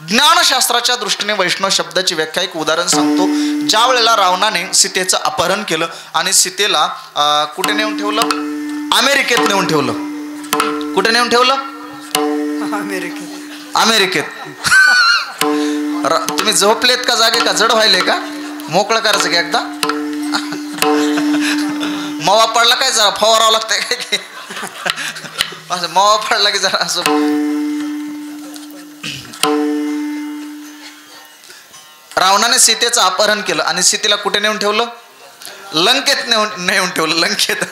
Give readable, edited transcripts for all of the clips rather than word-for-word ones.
ज्ञानशास्त्राच्या दृष्टीने वैष्णव शब्दाची व्याख्या एक उदाहरण सांगतो. ज्या वेळेला रावणाने सीतेचं अपहरण केलं आणि सीतेला कुठे नेऊन ठेवलं? अमेरिकेत नेऊन ठेवलं. कुठे नेऊन ठेवलं? अमेरिकेत. तुम्ही झोपलेत का जागे का जड व्हायले का? मोकळं करायचं की एकदा. मवा पडला काय जरा फवारावं लागतंय काय की असं मवा पडला की जरा असं. रावणाने सीतेचं अपहरण केलं आणि सीतेला कुठे नेऊन ठेवलं? लंकेत नेऊन ठेवलं. लंकेत.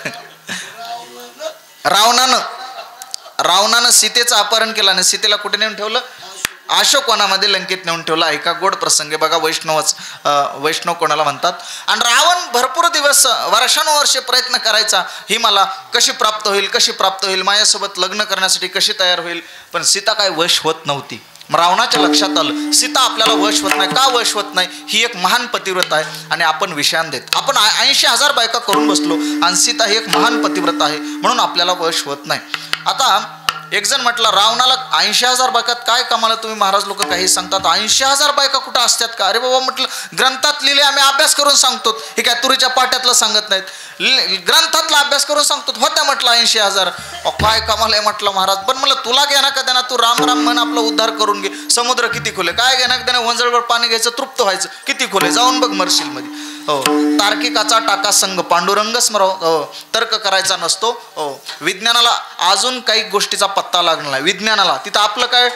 रावणानं सीतेचं अपहरण केलं आणि सीतेला कुठे नेऊन ठेवलं? अशोकवनामध्ये लंकेत नेऊन ठेवलं. ऐका गोड प्रसंग बघा. वैष्णव कोणाला म्हणतात. आणि रावण भरपूर दिवस वर्षानुवर्षे प्रयत्न करायचा, ही मला कशी प्राप्त होईल, माझ्यासोबत लग्न करण्यासाठी कशी तयार होईल, पण सीता काय वश होत नव्हती. रावणाच्या लक्षात आलं सीता आपल्याला वश होत नाही. का वश होत नाही? ही एक महान पतिव्रत आहे आणि आपण विषयान देत. आपण 80,000 बायका करून बसलो आणि सीता ही एक महान पतिव्रत आहे म्हणून आपल्याला वश होत नाही. आता एक जण म्हटलं रावणाला 80,000 बायकात काय कामाला तुम्ही महाराज लोक काही सांगतात? 80,000 बायका कुठं असतात का? अरे बाबा म्हटलं ग्रंथात लिहिले, आम्ही अभ्यास करून सांगतो. हे काय तुरीच्या पाट्यातलं सांगत नाहीत, ग्रंथातला अभ्यास करून सांगतो. होत्या म्हटलं 80,000. काय कामाला आहे म्हटलं महाराज. पण म्हणलं तुला घेणं का देणार? तू राम राम म्हण, आपला उद्धार करून घे. समुद्र किती खोले, काय घेणं का देणार? वंजळवर पाणी घ्यायचं, तृप्त व्हायचं. किती खोले, जाऊन बघ मरशील मध्ये. हो, तार्किकाचा टाका संघ पांडुरंग स्मराव. तर्क करायचा नसतो. हो, विज्ञानाला अजून काही गोष्टीचा पत्ता लागला नाही. विज्ञानाला तिथं आपलं काय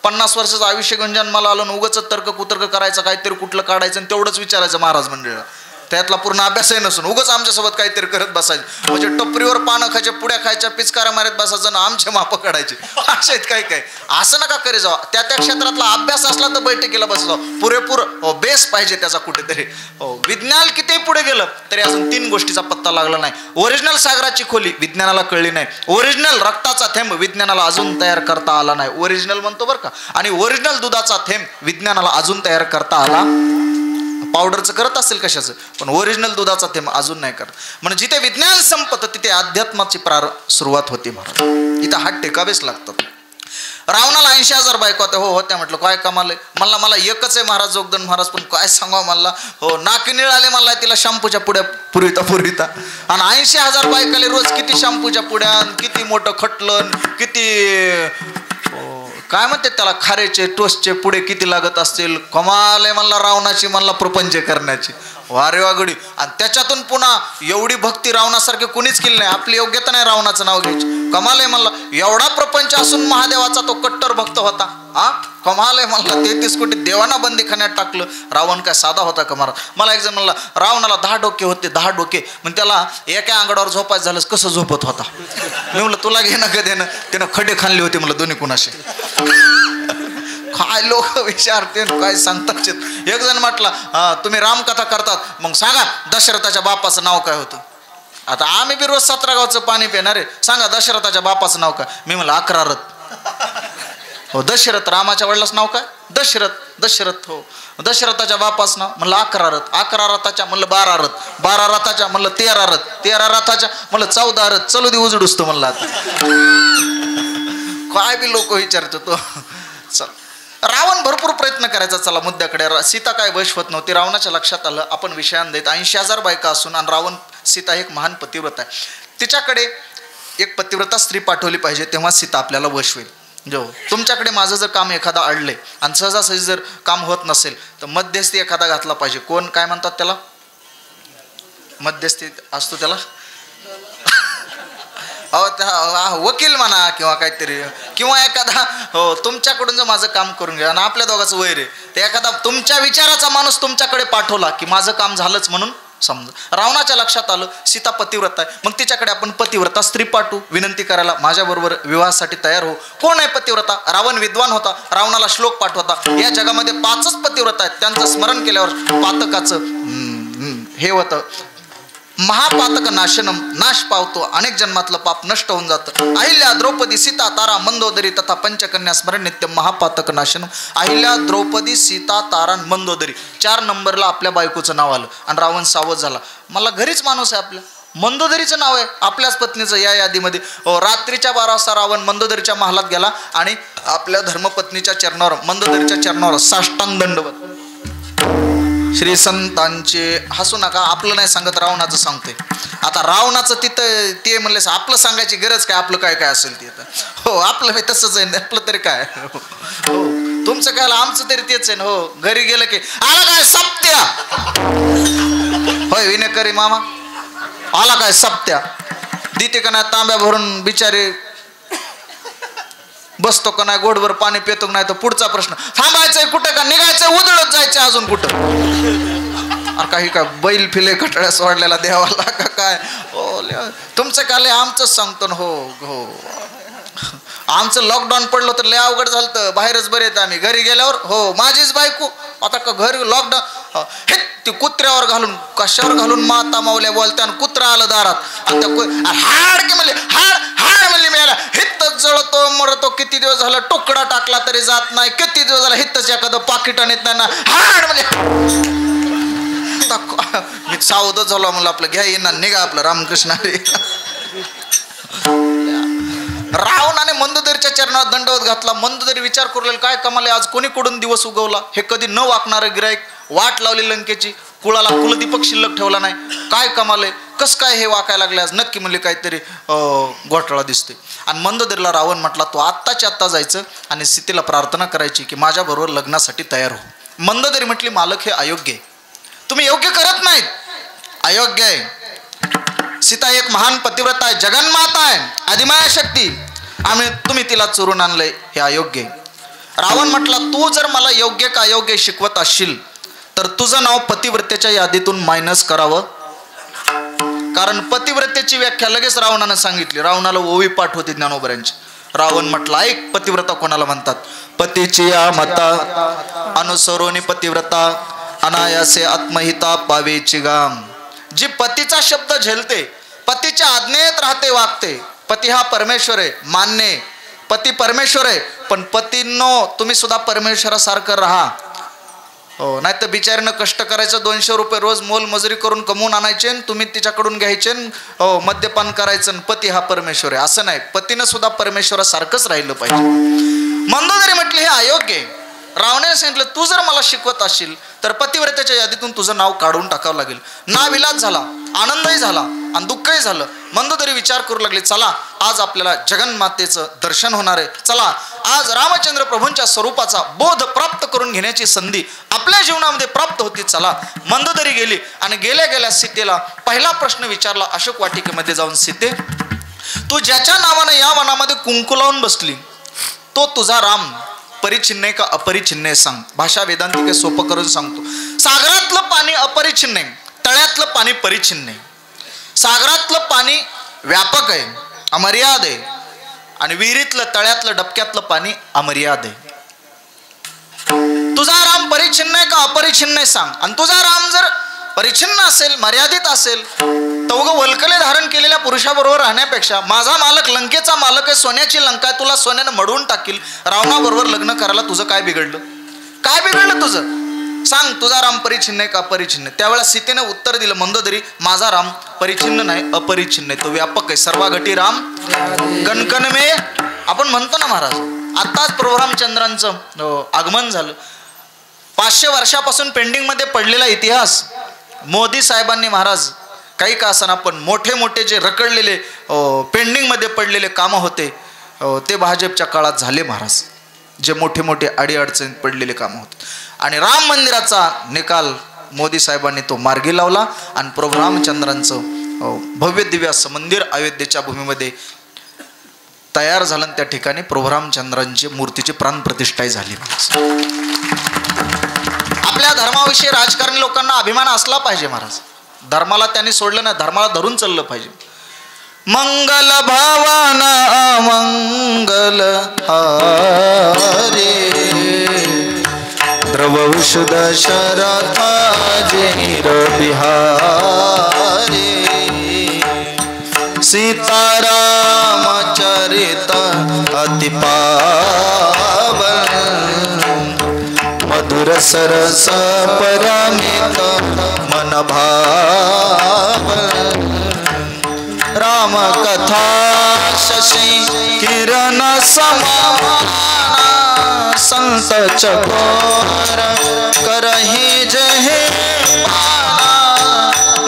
50 वर्षाचं आयुष्य घेऊन जन्माला आलो, उगाच तर्क कुतर्क करायचं, काहीतरी कुठलं काढायचं आणि तेवढंच विचारायचं महाराज मंडळीला. त्यातला पूर्ण अभ्यासही नसून उगाच आमच्यासोबत काहीतरी करत बसायचं. म्हणजे टपरीवर पानं खायच्या, पुड्या खायच्या, पिचकारा मारत बसायचं ना आमचे माप काढायचे. असे आहेत काय. असं नका करे जावा. त्या क्षेत्रातला अभ्यास असला तर बैठकीला बसलो. पुरेपूर बेस पाहिजे त्याचा कुठेतरी. विज्ञान किती पुढे गेलं तरी अजून 3 गोष्टीचा पत्ता लागला नाही. ओरिजिनल सागराची खोली विज्ञानाला कळली नाही. ओरिजिनल रक्ताचा थेंब विज्ञानाला अजून तयार करता आला नाही. ओरिजिनल म्हणतो बरं का. आणि ओरिजिनल दुधाचा थेंब विज्ञानाला अजून तयार करता आला. पावडरचं करत असेल कशाचं, पण ओरिजिनल दुधाचा थेंब अजून नाही करत. म्हणजे जिथे विज्ञान संपतं तिथे अध्यात्माची सुरुवात होती महाराज. इथं हात टेकावेच लागतात. रावणाला 80,000 बायका होत्या. होत्या म्हटलं काय कमाल आहे. मला एकच आहे महाराज जोगदन महाराज, पण काय सांगावं मला. नाकी निळाले मला तिला शॅम्पूच्या पुड्या पुरविता. आणि 80,000 बायकाले रोज किती शॅम्पूच्या पुड्या, किती मोठं खटलं, किती काय म्हणते त्याला खारेचे टोस्टचे पुढे किती लागत असतील. कमाल आहे म्हणला रावणाची, म्हणला प्रपंच करण्याची. वारे वागडी. आणि त्याच्यातून पुन्हा एवढी भक्ती रावणासारखी कुणीच केली नाही. आपली योग्यता नाही रावणाचं नाव घ्यायची. कमाल आहे म्हणला. एवढा प्रपंच असून महादेवाचा तो कट्टर भक्त होता. कमाल आहे म्हणला. 33 कोटी देवांना बंदीखान्यात टाकलं. रावण काय साधा होता का महाराज. मला एक जण म्हणला रावणाला 10 डोके होते. 10 डोके मग त्याला एका अंगाडावर झोपायचं झालं कसं झोपत होता. मी म्हणलं तुला घेणं का देणं. त्यानं खडे खाल्ले होते मला दोन्ही कुणाशी. काय लोक विचारते काय सांगतात. एक जण म्हटला तुम्ही रामकथा करतात, मग सांगा दशरथाच्या बापाचं नाव काय होतं. आता आम्ही बी रोज 17 गावचं पाणी पिणार आहे. सांगा दशरथाच्या बापाचं नाव काय. मी म्हणलं अकरारथ. हो दशरथ. रामाच्या वडिलाचं नाव काय? दशरथ. हो दशरथाच्या बापाचं नाव म्हणलं अकरारथ. 11 रथाच्या म्हणलं 12 रथ. 12 रथाच्या म्हणलं 13 रथ. 13 रथाच्या म्हणलं 14 रथ. चलू दे उजडूस तो म्हणलं. आता काय बी लोक विचारतो तो. चल रावण भरपूर प्रयत्न करायचा. चला मुद्द्याकडे. सीता काय वश होत नव्हती. रावणाच्या लक्षात आलं आपण विषयान देत 80,000 बायका असून आणि रावण सीता एक महान पतिव्रत आहे. तिच्याकडे एक पतिव्रता स्त्री पाठवली पाहिजे तेव्हा सीता आपल्याला वश होईल. जो तुमच्याकडे माझं जर काम एखादा अडलंय आणि सहजासहजी जर काम होत नसेल तर मध्यस्थी एखादा घातला पाहिजे. कोण काय म्हणतात त्याला? मध्यस्थी असतो त्याला. वकील म्हणा किंवा काहीतरी, किंवा एखादा तुमच्याकडून जर माझं काम करून घ्या आणि आपल्या दोघांचं वैर आहे ते एखादा तुमच्या विचाराचा माणूस तुमच्याकडे पाठवला की माझं काम झालंच म्हणून समजा. रावणाच्या लक्षात आलं सीता पतिव्रता आहे, मग तिच्याकडे आपण पतिव्रता स्त्री पाठवू विनंती करायला माझ्याबरोबर विवाहासाठी तयार हो. कोण आहे पतिव्रता? रावण विद्वान होता. रावणाला श्लोक पाठवता. या जगामध्ये 5च पतिव्रता आहेत. त्यांचं स्मरण केल्यावर पातकाचं हे होतं. महापातक नाशनम, नाश पावतो. अनेक जन्मातलं पाप नष्ट होऊन जातं. अहिल्या द्रौपदी सीता तारा मंदोदरी तथा पंचकन्या स्मरण नित्य महापातक नाशनम. अहिल्या द्रौपदी सीता तारा मंदोदरी 4 नंबरला आपल्या बायकोचं नाव आलं आणि रावण सावध झाला. मला घरीच माणूस आहे आपल्या, मंदोदरीचं नाव आहे आपल्याच पत्नीचं या यादीमध्ये. रात्रीच्या 12 वाजता रावण मंदोदरीच्या महालात गेला आणि आपल्या धर्मपत्नीच्या चरणावर, मंदोदरीच्या चरणावर साष्टांग दंडवत. श्री संतांचे, हसू नका, आपलं नाही सांगत, रावणाचं सांगते. आता रावणाचं तिथं ते म्हणले आपलं सांगायची गरज काय, आपलं काय काय असेल तिथं. हो आपलं तसंच आहे, आपलं तरी काय. हो तुमचं काय, आमचं तरी तेच आहे ना. हो घरी गेलं की आला काय सप्त्या, होय विनेकरी मामा आला काय सप्त्या, देते का नाही तांब्या भरून बिचारे, बसतो का नाही, गोडभर पाणी पितो का नाही, तर पुढचा प्रश्न थांबायचंय कुठं का निघायचंय, उधळत जायचं अजून कुठं. काही काय बैल फिले कटाळ्या सोडलेला देवाला का काय. हो तुमचं काय लय आमचंच सांगतो ना. हो हो आमचं लॉकडाऊन पडलं तर लय अवघड झालं, तर बाहेरच बरे येत आम्ही. घरी गेल्यावर हो माझीच बायको, आता का घरी लॉकडाऊन हे ती कुत्र्यावर घालून कशावर घालून माता मावल्या बोलत्या, आणि कुत्रा आलं दारात आणि हाड की म्हणले हाड हाड म्हणली मिळाला, हितच जळतो मरतो, किती दिवस झाला तुकडा टाकला तरी जात नाही, किती दिवस झाला हितच एखादं पाकिट आणत नाही ना, हाड म्हणजे मी सावध झालो म्हणलं आपलं घ्या येणार निघा आपलं रामकृष्ण. रावणाने मंदोदरीच्या चरणावर दंडवत घातला. मंदोदरी विचार करू लागली काय कमाले, आज कोणी कडून दिवस उगवला, हे कधी न वाकणारं गिराईक, वाट लावली लंकेची, कुळाला कुलदीपक शिल्लक ठेवला नाही, काय कमाले, कस काय हे वाकायला लागले आज, नक्की म्हणले काहीतरी घोटाळा दिसते. आणि मंदोदरीला रावण म्हटला तू आत्ताच्या आत्ता जायचं आणि सीतेला प्रार्थना करायची की माझ्याबरोबर लग्नासाठी तयार हो. मंदोदरी म्हटली मालक हे अयोग्य आहे, तुम्ही योग्य करत नाहीत, अयोग्य आहे. सीता एक महान पतिव्रता आहे, जगन्माता आहे, आदिमाया शक्ती, तुम्ही तिला चोरून आणलंय, हे अयोग्य आहे. रावण म्हटला तू जर मला योग्य का अयोग्य शिकवत असशील तर तुझं नाव पतिव्रतेच्या यादीतून मायनस करावं, कारण पतिव्रतेची व्याख्या लगेच रावणानं सांगितली. रावणाला ओवी पाठ होती ज्ञानोबऱ्यांची. रावण म्हटला ऐक, पतिव्रता कोणाला म्हणतात, पतीची या मता अनुसरोनी पतिव्रता, अनायासे आत्महिता पावेची गाम. जी पतीचा शब्द झेलते, पतीच्या आज्ञेत राहते वागते, पती हा परमेश्वर आहे मान्य, पती परमेश्वर आहे, पण पतींनो तुम्ही सुद्धा परमेश्वरासारखं राहा. हो नाही तर बिचारीनं कष्ट करायचं, 200 रुपये रोज मोल मजुरी करून कमवून आणायचे, तुम्ही तिच्याकडून घ्यायचे, हो मद्यपान करायचं, पती हा परमेश्वर आहे असं नाही, पतीनं सुद्धा परमेश्वरासारखंच राहिलं पाहिजे. मंदोदरी म्हटली हे अयोग्य आहे. रावणाने सांगितलं तू जर मला शिकवत असशील तर पतिव्रतेच्या यादीतून तुझं नाव काढून टाकावं लागेल. नाविलाज झाला, आनंदही झाला आणि दुःखही झालं. मंदोदरी विचार करू लागली चला आज आपल्याला जगन्मातेचं दर्शन होणार आहे, चला आज रामचंद्र प्रभूंच्या स्वरूपाचा बोध प्राप्त करून घेण्याची संधी आपल्या जीवनामध्ये प्राप्त होती. चला मंदोदरी गेली आणि गेल्या गेल्या सीतेला पहिला प्रश्न विचारला अशोक वाटिकेमध्ये जाऊन, सीते तू ज्याच्या नावानं या वनामध्ये कुंकू लावून बसली तो तुझा राम परिचिन्न आहे का अपरिचिन्न आहे सांग. भाषा वेदांतिक आहे, सोपं करून सांगतो. सागरातलं पाणी अपरिचिन्न आहे, तळ्यातलं पाणी परिचिन्न आहे. सागरातलं पाणी व्यापक आहे, अमर्याद आहे, आणि विहिरीतलं तळ्यातलं डबक्यातलं पाणी अमर्याद आहे. तुझा राम परिचिन्न आहे का अपरिचिन्न आहे सांग. आणि तुझा राम जर परिचिन्न असेल, मर्यादित असेल, तर उगं वल्कले धारण केलेल्या पुरुषाबरोबर राहण्यापेक्षा माझा मालक लंकेचा मालक आहे, सोन्याची लंका आहे, तुला सोन्यानं मडवून टाकील, रावणाबरोबर लग्न करायला तुझं काय बिघडलं, काय बिघडलं तुझं सांग. तुझा राम परिचिन्न आहे का अपरिचिन्न. त्यावेळेला सीतेने उत्तर दिलं मंदोदरी माझा राम परिचिन्न नाही अपरिचिन्न आहे, तो व्यापक आहे, सर्वाघटी राम गणकनमे. आपण म्हणतो ना महाराज, आताच प्रभू रामचंद्रांचं आगमन झालं. 500 वर्षापासून पेंडिंगमध्ये पडलेला इतिहास मोदी साहेबांनी महाराज काही का असताना पण मोठे मोठे जे रखडलेले पेंडिंगमध्ये पडलेले कामं होते ते भाजपच्या काळात झाले महाराज. जे मोठे मोठे अडीअडचणीत पडलेले कामं होते आणि राम मंदिराचा निकाल मोदी साहेबांनी तो मार्गी लावला आणि प्रभू रामचंद्रांचं भव्य दिव्य असं मंदिर अयोध्येच्या भूमीमध्ये तयार झालं. त्या ठिकाणी प्रभू रामचंद्रांची मूर्तीची प्राणप्रतिष्ठाही झाली. आपल्या धर्माविषयी राजकारणी लोकांना अभिमान असला पाहिजे महाराज. धर्माला त्यांनी सोडलं नाही, धर्माला धरून चाललं पाहिजे. मंगल भावना मंगल हारे द्रव विशुद्ध शरथा जेर बिहारे सीताराम चरित अति पावन मधुर सरस परामित मन भावन राम कथा शशी किरण समाना संत चकोर करहि जहे पाना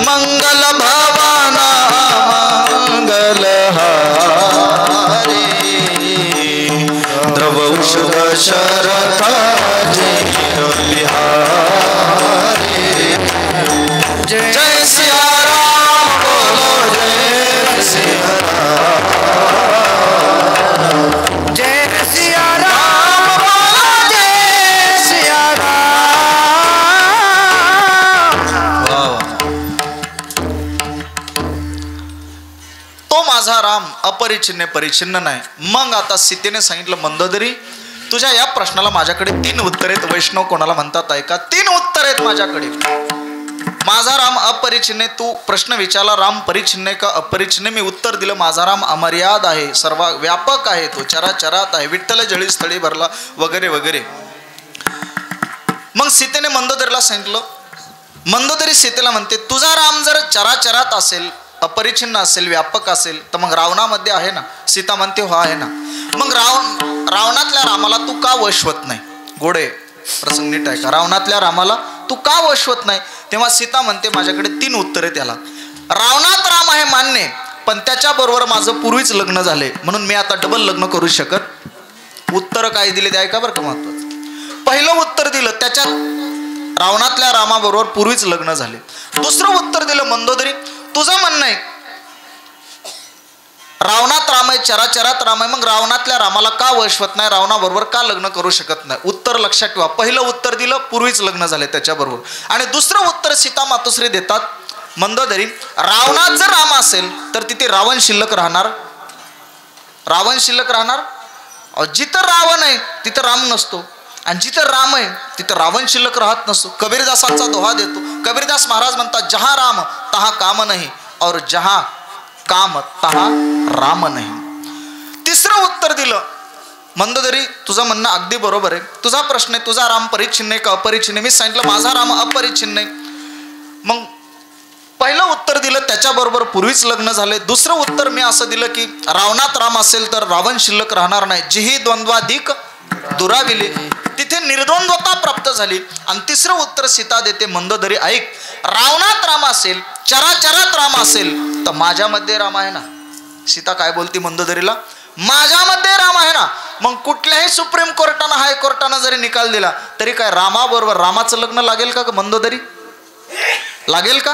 मंगल भवना मंगल हारे द्रव औषध शरथ जय सिया राम बोलो जय सिया राम जय सिया राम बोलो जय सिया राम। तो माझा राम अपरिचिन्न परिचिन्न नाही. मग आता सीतेने सांगितलं मंदोदरी तुझ्या या प्रश्नाला माझ्याकडे 3 उत्तर आहेत. वैष्णव कोणाला म्हणतात ऐका, 3 उत्तर आहेत माझ्याकडे. माझा राम अपरिचिन्न, तू प्रश्न विचारला राम परिचिन्न का अपरिचिन्न, मी उत्तर दिलं माझा राम अमर्याद आहे, सर्व व्यापक आहे, तो चराचरात आहे, विठ्ठल जळी स्थळी भरला वगैरे वगैरे. मग सीतेने मंदोदरीला सांगितलं. मंदोदरी सीतेला म्हणते तुझा राम जर चराचरात असेल, अपरिचिन्न असेल, व्यापक असेल तर मग रावणामध्ये आहे ना. सीता म्हणते हो आहे ना. मग रावणातल्या रामाला तू का वशवत नाही. गोडे प्रसंग नीट आहे का. रावणातल्या रामाला तू का वशवत नाही. तेव्हा सीता म्हणते माझ्याकडे 3 उत्तर आहे त्याला. रावणात राम आहे मान्य, पण त्याच्याबरोबर माझं पूर्वीच लग्न झाले म्हणून मी आता डबल लग्न करू शकत. उत्तर काय दिले ते ऐका बरं का महत्वाचं. पहिलं उत्तर दिलं त्याच्यात रावणातल्या रामाबरोबर पूर्वीच लग्न झाले. दुसरं उत्तर दिलं मंदोदरी तुझं म्हणणं आहे रावणात राम आहे, चराचरात राम आहे, मग रावणातल्या रामाला का वशवत नाही, रावणाबरोबर का लग्न करू शकत नाही. उत्तर लक्षात ठेवा. पहिलं उत्तर दिलं पूर्वीच लग्न झाले त्याच्याबरोबर, आणि दुसरं उत्तर सीता मातोश्री देतात मंदोदरी रावणात जर राम असेल तर तिथे रावण शिल्लक राहणार. रावण शिल्लक राहणार. जिथं रावण आहे तिथं राम नसतो, आणि जिथं राम आहे तिथं रावण शिल्लक राहत नसतो. कबीरदासांचा दोहा देतो. कबीरदास महाराज म्हणतात जहा राम तहा काम नाही, और जहा काम तहा राम नाही. तिसरं उत्तर दिलं मंदोदरी तुझं म्हणणं अगदी बरोबर आहे. तुझा प्रश्न आहे तुझा राम परिचिन्न आहे का अपरिचिन्न. मी सांगितलं माझा राम अपरिचिन्न आहे. मग पहिलं उत्तर दिलं त्याच्याबरोबर पूर्वीच लग्न झाले. दुसरं उत्तर मी असं दिलं की रावणात राम असेल तर रावण शिल्लक राहणार नाही. जिही द्वंद्वाधिक दुराविले, तिथे निर्द्वंद्वता प्राप्त झाली. आणि तिसरं उत्तर सीता देते मंदोदरी ऐक रावणात राम असेल, चराचरात राम असेल तर माझ्यामध्ये राम आहे ना. सीता काय बोलती मंदोदरीला माझ्यामध्ये राम आहे ना. मग कुठल्याही सुप्रीम कोर्टानं हायकोर्टानं जरी निकाल दिला तरी काय रामाबरोबर रामाचं लग्न लागेल का मंदोदरी. लागेल का.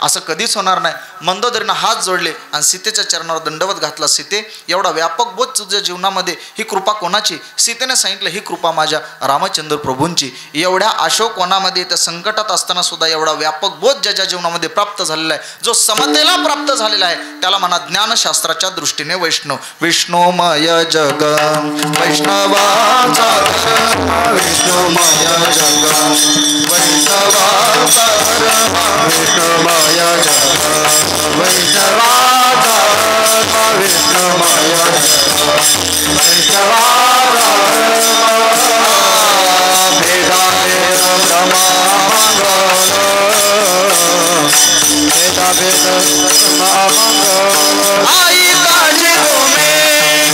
असं कधीच होणार नाही. मंदोदरीनं हात जोडले आणि सीतेच्या चरणावर दंडवत घातला. सीते एवढा व्यापक बोध तुझ्या जीवनामध्ये, ही कृपा कोणाची. सीतेने सांगितलं ही कृपा माझ्या रामचंद्र प्रभूंची. एवढ्या अशोकवनामध्ये त्या संकटात असताना सुद्धा एवढा व्यापक बोध ज्याच्या जीवनामध्ये प्राप्त झालेला आहे, जो समतेला प्राप्त झालेला आहे, त्याला म्हणा ज्ञानशास्त्राच्या दृष्टीने वैष्णव. विष्णुमय जग वैष्णवाचा विष्णुमय जग वैष्णवाचा विष्णुमय वैष्णवाचा विष्णुमय वैष्णवाचा भेदा भेद ब्रह्मांगल भेदा भेद ब्रह्मांगल आई काजी तुम्ही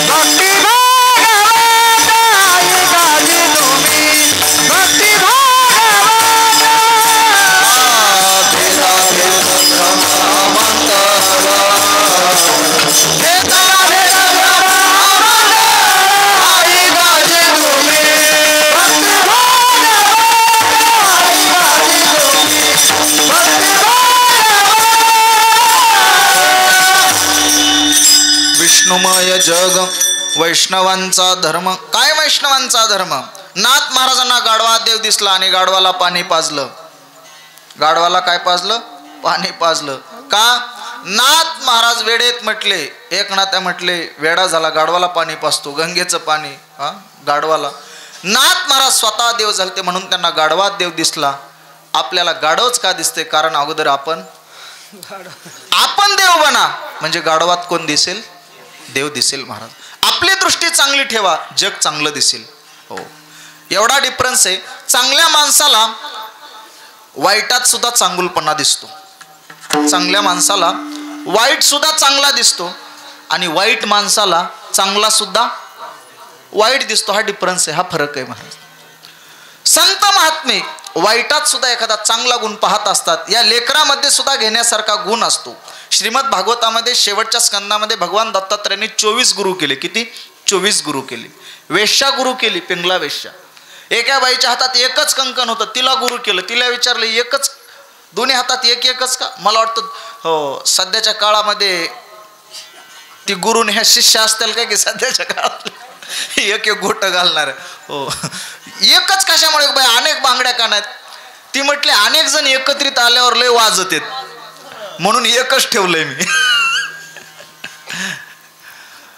भक्ती भागवत आई काजी तुम्ही भक्ती भागवत भेदा भेद विष्णुमय जग वैष्णवांचा धर्म. काय वैष्णवांचा धर्म. नाथ महाराजांना गाढवा देव दिसला आणि गाढवाला पाणी पाजलं. गाढवाला काय पाजलं. पाणी पाजलं. का. नाथ महाराज वेडेत म्हटले. एक नात्या म्हटले वेडा झाला गाढवाला पाणी पाजतो. गंगेचं पाणी गाढवाला. नाथ महाराज स्वतः देव झालते म्हणून त्यांना गाढवा देव दिसला. आपल्याला गाढवच का दिसते. कारण अगोदर आपण देव बना म्हणजे गाढवात कोण दिसेल. देव दिसेल. महाराज आपली दृष्टी चांगली ठेवा जग चांगलं दिसेल. हो एवढा डिफरन्स आहे. चांगल्या माणसाला वाईटात सुद्धा चांगुलपणा दिसतो. चांगल्या माणसाला वाईट सुद्धा चांगला दिसतो आणि वाईट माणसाला चांगला सुद्धा वाईट दिसतो. हा डिफरन्स आहे, हा फरक आहे महाराज. संत महात्मे वाईटात सुद्धा एखादा चांगला गुण पाहत असतात. या लेकरामध्ये सुद्धा घेण्यासारखा गुण असतो. श्रीमद भागवतामध्ये शेवटच्या स्कंदामध्ये भगवान दत्तात्रयांनी 24 गुरु केले. किती? 24 गुरु केले. वेश्या गुरु केली, पिंगला वेश्या. एका बाईच्या हातात एकच कंकण होतं, तिला गुरु केलं. तिला विचारलं एकच, दोन्ही हातात एकच का? मला वाटतं हो, सध्याच्या काळामध्ये ती गुरु ह्या शिष्य असतील काय की सध्याच्या काळात एक गोट घालणार. हो, एकच कशामुळे बाई, अनेक बांगड्या का नाहीत? ती म्हटली अनेक जण एकत्रित आल्यावर लय वाजत आहेत म्हणून एकच ठेवलंय मी.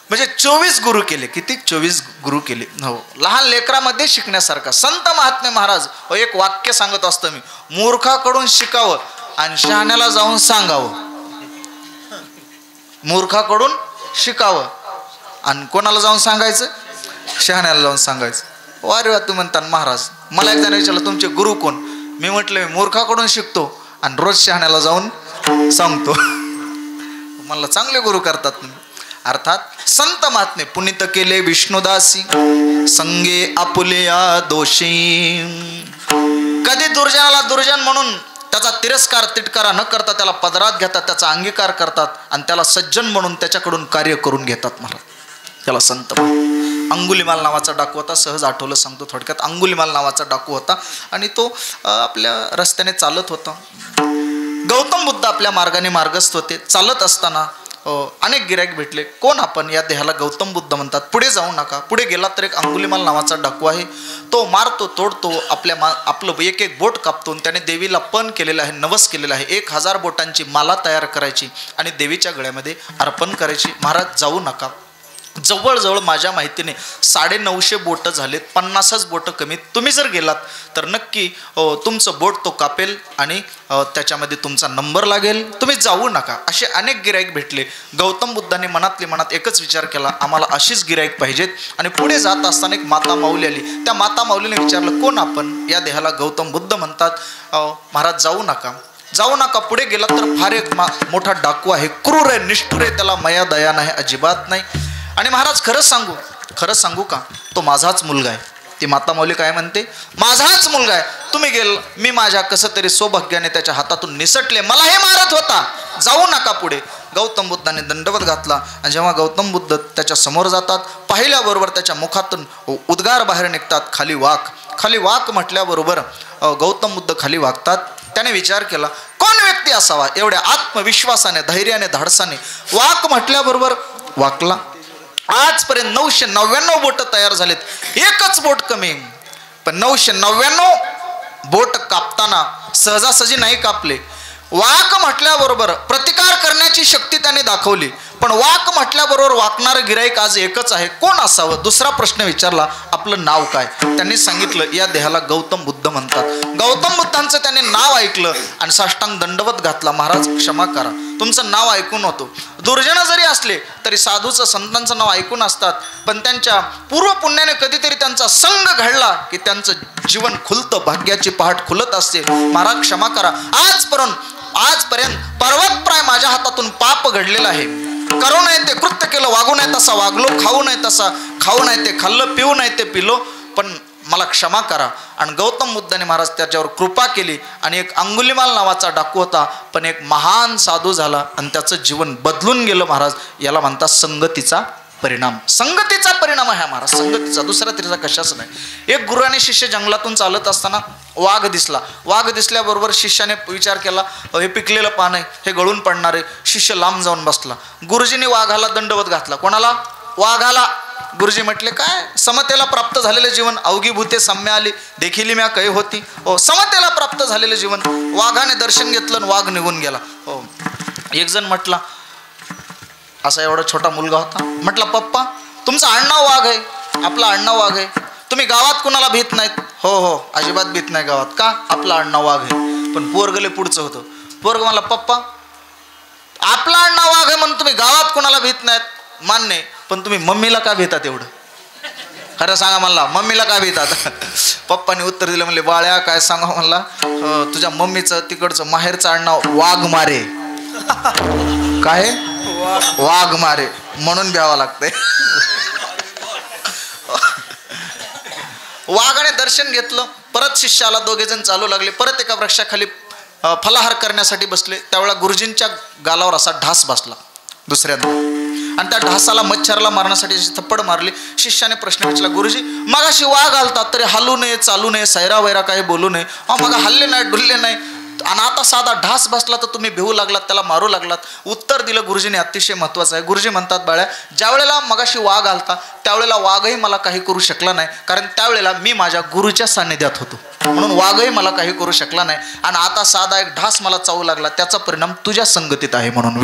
म्हणजे 24 गुरु केले. किती? 24 गुरु केले. हो, लहान लेकरामध्ये शिकण्यासारखा. संत महात्मे महाराज एक वाक्य सांगत असतं मी, मूर्खाकडून शिकावं आणि शहाण्याला जाऊन सांगावं. मूर्खाकडून शिकावं आणि कोणाला जाऊन सांगायचं? शहाण्याला जाऊन सांगायचं. वारे वा, तू म्हणता महाराज. मला एक जण विचारलं तुमचे गुरु कोण? मी म्हटलं मी मूर्खाकडून शिकतो आणि रोज शहाण्याला जाऊन सांगतो. मला चांगले गुरु करतात तुम्ही. अर्थात संत महात्मे पुनीत केले विष्णुदासी, संगे आपुले दोषी. कधी दुर्जनाला दुर्जन म्हणून त्याचा तिरस्कार तिटकारा न करता त्याला पदरात घेतात, त्याचा अंगीकार करतात आणि त्याला सज्जन म्हणून त्याच्याकडून कार्य करून घेतात महाराज. त्याला संत. अंगुलीमाल नावाचा डाकू होता. सहज आठवलं सांगतो थोडक्यात. अंगुलीमाल नावाचा डाकू होता आणि तो आपल्या रस्त्याने चालत होता. गौतम बुद्ध आपल्या मार्गाने मार्गस्थ होते. चालत असताना अनेक गिऱ्हाईक भेटले. कोण आपण? या देहाला गौतम बुद्ध म्हणतात. पुढे जाऊ नका. पुढे गेलात तर एक अंगुलीमाल नावाचा डाकू आहे. तो मारतो, तोडतो, आपलं एक एक बोट कापतो. त्याने देवीला पण केलेलं आहे, नवस केलेलं आहे. 1000 बोटांची माला तयार करायची आणि देवीच्या गळ्यामध्ये अर्पण करायची. महाराज जाऊ नका. जवळजवळ माझ्या माहितीने 950 बोटं झालेत. 50च बोटं कमीत. तुम्ही जर गेलात तर नक्की तुमचं बोट तो कापेल आणि त्याच्यामध्ये तुमचा नंबर लागेल. तुम्ही जाऊ नका. असे अनेक गिऱ्हाईक भेटले. गौतम बुद्धांनी मनातली मनात एकच विचार केला, आम्हाला अशीच गिऱ्हाईक पाहिजेत. आणि पुढे जात असताना एक माता माऊली आली. त्या माता माऊलीने विचारलं कोण आपण? या देहाला गौतम बुद्ध म्हणतात. महाराज जाऊ नका, जाऊ नका. पुढे गेलात तर फार एक मोठा डाकू आहे, क्रूर आहे, निष्ठुर आहे, त्याला मया दया नाही, अजिबात नाही. आणि महाराज खरंच सांगू का? तो माझाच मुलगा आहे. ती माता माऊली काय म्हणते? माझाच मुलगा आहे. तुम्ही गेल, मी माझ्या कसं तरी सौभाग्याने त्याच्या हातातून निसटले, मला हे मारत होता, जाऊ नका पुढे. गौतम बुद्धाने दंडवत घातला आणि जेव्हा गौतम बुद्ध त्याच्या समोर जातात, पाहिल्याबरोबर त्याच्या मुखातून उद्गार बाहेर निघतात, खाली वाक. खाली वाक म्हटल्याबरोबर गौतम बुद्ध खाली वाकतात. त्याने विचार केला कोण व्यक्ती असावा एवढ्या आत्मविश्वासाने, धैर्याने, धाडसाने. वाक म्हटल्याबरोबर वाकला. आजपर्यंत 999 बोट तयार झालेत. एकच बोट कमी. पण 999 बोट कापताना सहजासहजी नाही कापले. वाक म्हटल्याबरोबर प्रतिकार करण्याची शक्ती त्याने दाखवली. पण वाक म्हटल्याबरोबर वाकणारं गिराईक आज एकच आहे. कोण असावं? दुसरा प्रश्न विचारला, आपलं नाव काय? त्यांनी सांगितलं या देहाला गौतम बुद्ध म्हणतात. गौतम बुद्धांचं त्याने नाव ऐकलं आणि साष्टांग दंडवत घातला. महाराज क्षमा करा, तुमचं नाव ऐकून होतो. दुर्जन जरी असले तरी साधूचं, संतांचं नाव ऐकून असतात. पण त्यांच्या पूर्व पुण्याने कधीतरी त्यांचा संग घडला की त्यांचं जीवन खुलतं, भाग्याची पहाट खुलत असते. महाराज क्षमा करा. आजपर्यंत पर्वतप्राय माझ्या हातातून पाप घडलेलं आहे. करू नये ते कृत्य केलं, वागू नये तसा वागलो, खाऊ नये तसा खाऊ नये ते खाल्लं, पिऊ नये ते पिलो, पण मला क्षमा करा. आणि गौतम बुद्धाने महाराज त्याच्यावर कृपा केली आणि एक अंगुलीमाल नावाचा डाकू होता, पण एक महान साधू झाला आणि त्याचं जीवन बदलून गेलं. महाराज याला म्हणतात संगतीचा परिणाम. संगतीचा परिणाम आहे महाराज, संगतीचा, दुसरा तिसरा कशाच नाही. एक गुरु आणि शिष्य जंगलातून चालत असताना वाघ दिसला. वाघ दिसल्याबरोबर शिष्याने विचार केला हे पिकलेलं पान आहे, हे गळून पडणार आहे. शिष्य लांब जाऊन बसला. गुरुजीने वाघाला दंडवत घातला. कोणाला? वाघाला. गुरुजी म्हटले काय? समतेला प्राप्त झालेलं जीवन, अवघी भूते साम्य आली, देखील म्या काही होती. हो, समतेला प्राप्त झालेलं जीवन. वाघाने दर्शन घेतलं आणि वाघ निघून गेला. हो, एक जण म्हटला, असा एवढा छोटा मुलगा होता, म्हटला पप्पा तुमचं आडनाव वाघ आहे, आपला आडनाव वाघ आहे, तुम्ही गावात कुणाला भीत नाहीत? हो हो, अजिबात भीत नाही गावात. का? आपला आडनाव वाघ आहे. पण पोरगले पुढचं होतं. पोरग मला पप्पा आपला आडनाव वाघ आहे म्हणून तुम्ही गावात कुणाला भीत नाहीत, मान्य, पण तुम्ही मम्मीला का भीतात एवढं? खरं सांगा मला, मम्मीला का भीतात? पप्पाने उत्तर दिलं, म्हणले बाळ्या काय सांगा मला, तुझ्या मम्मीचं तिकडचं माहेरचं आडनाव वाघ मारे. काय वाघ मारे म्हणून भ्यावं लागतंय. वाघाने दर्शन घेतलं. परत शिष्याला दोघे जण चालू लागले. परत एका वृक्षाखाली फलाहार करण्यासाठी बसले. त्यावेळेला गुरुजींच्या गालावर असा ढास बसला दुसऱ्यांदा, आणि त्या ढासाला मच्छरला मारण्यासाठी थप्पड मारली. शिष्याने प्रश्न विचारला, गुरुजी मगाशी वाघ आलतात तरी हलू नये, चालू नये, सैरा वैरा काही बोलू नये, मग हल्ले नाही, डुलले नाही, आणि आता साधा ढास बसला तर तुम्ही भिवू लागलात, त्याला मारू लागलात. उत्तर दिलं गुरुजीने अतिशय महत्त्वाचं आहे. गुरुजी म्हणतात, बाळ्या, ज्या वेळेला मगाशी वाघ आलता त्यावेळेला वाघही मला काही करू शकला नाही, कारण त्यावेळेला मी माझ्या गुरुच्या सान्निध्यात होतो, म्हणून वाघही मला काही करू शकला नाही. आणि आता साधा एक ढास मला चावू लागला, त्याचा परिणाम तुझ्या संगतीत आहे. म्हणून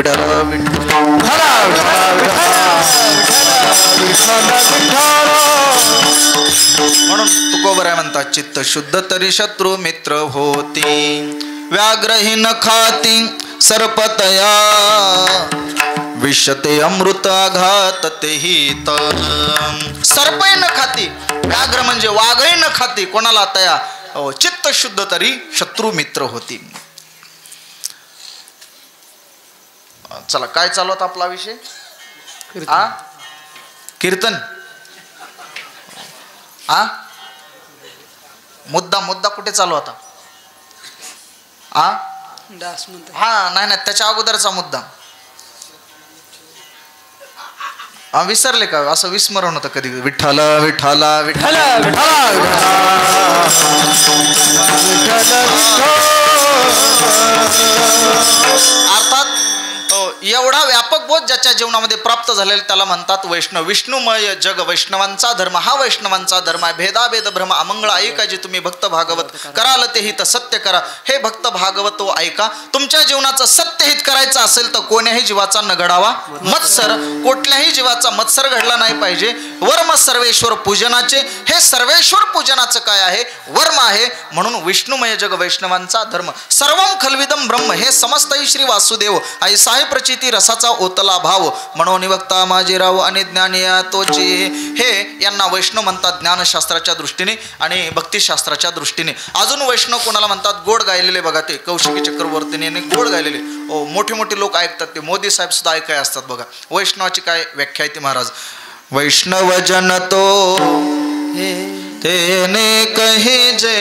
म्हणून तुकोबराय म्हणतात, चित्त शुद्ध तरी शत्रू मित्र होती, व्याघ्रहीन खाती सर्पतया, विषते अमृत आघात तेही तर. सर्पही न खाती, व्याघ्र म्हणजे वाघही न खाती, कोणाला तया, चित्त शुद्ध तरी शत्रू मित्र होती. चला, काय चालू होता आपला विषय? कीर्तन. मुद्दा कुठे चालू होता? नाही, त्याच्या अगोदरचा मुद्दा विसरले का? असं विस्मरण होतं कधी. विठ्ठल विठ्ठल विठ्ठल अर्थात एवढा व्यापक बोध ज्याच्या जीवनामध्ये प्राप्त झालेला त्याला म्हणतात वैष्णव. विष्णुमय जग वैष्णवांचा धर्म हा वैष्णवांचा धर्म आहे. भेदाभेद भ्रम अमंगळ ऐका जे तुम्ही भक्त भागवत कराल ते हित सत्य करा. हे भक्त भागवत ऐका. तुमच्या जीवनाचं सत्यहित करायचं असेल तर कोण्याही जीवाचा न घडावा मत्सर. कुठल्याही जीवाचा मत्सर घडला नाही पाहिजे. वर्म सर्वेश्वर पूजनाचे. हे सर्वेश्वर पूजनाचं काय आहे? वर्म आहे. म्हणून विष्णुमय जग वैष्णवांचा धर्म. सर्वम खलविदम ब्रह्म. हे समस्तही श्री वासुदेव ऐसा आहे प्रचिती रसाचा ओतला भाव. मनोनिवक्ता माझे राव आणि ज्ञानिया तोची. हे यांना वैष्णव म्हणतात ज्ञानशास्त्राच्या दृष्टीने आणि भक्तिशास्त्राच्या दृष्टीने. अजून वैष्णव कोणाला म्हणतात? गोड गायलेले. बघा ते कौशिकी चक्रवर्तीने यांनी गोड गायलेले. मोठे मोठे लोक ऐकतात ते. मोदी साहेब सुद्धा ऐकाय असतात. बघा वैष्णवाची काय व्याख्या आहे ती महाराज. वैष्णव जन तो तेने कही जे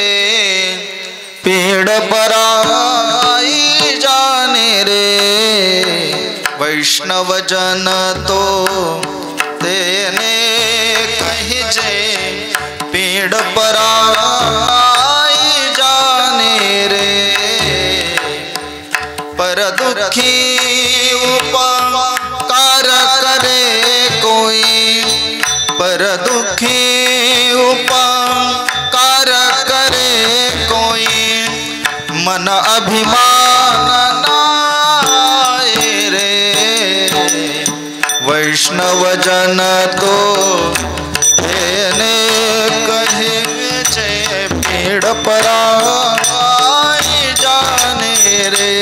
पीड़ पराई जाने रे. वैष्णव जन तो तेने कही जे पीड़ पराई जाने रे. पर दुखी उपकार करे कोई. पर दुखी उपकार करे कोई. मन अभिमान नाए रे. वैष्णव जन तो तेने कहे जे पीड़ पराई जाने रे.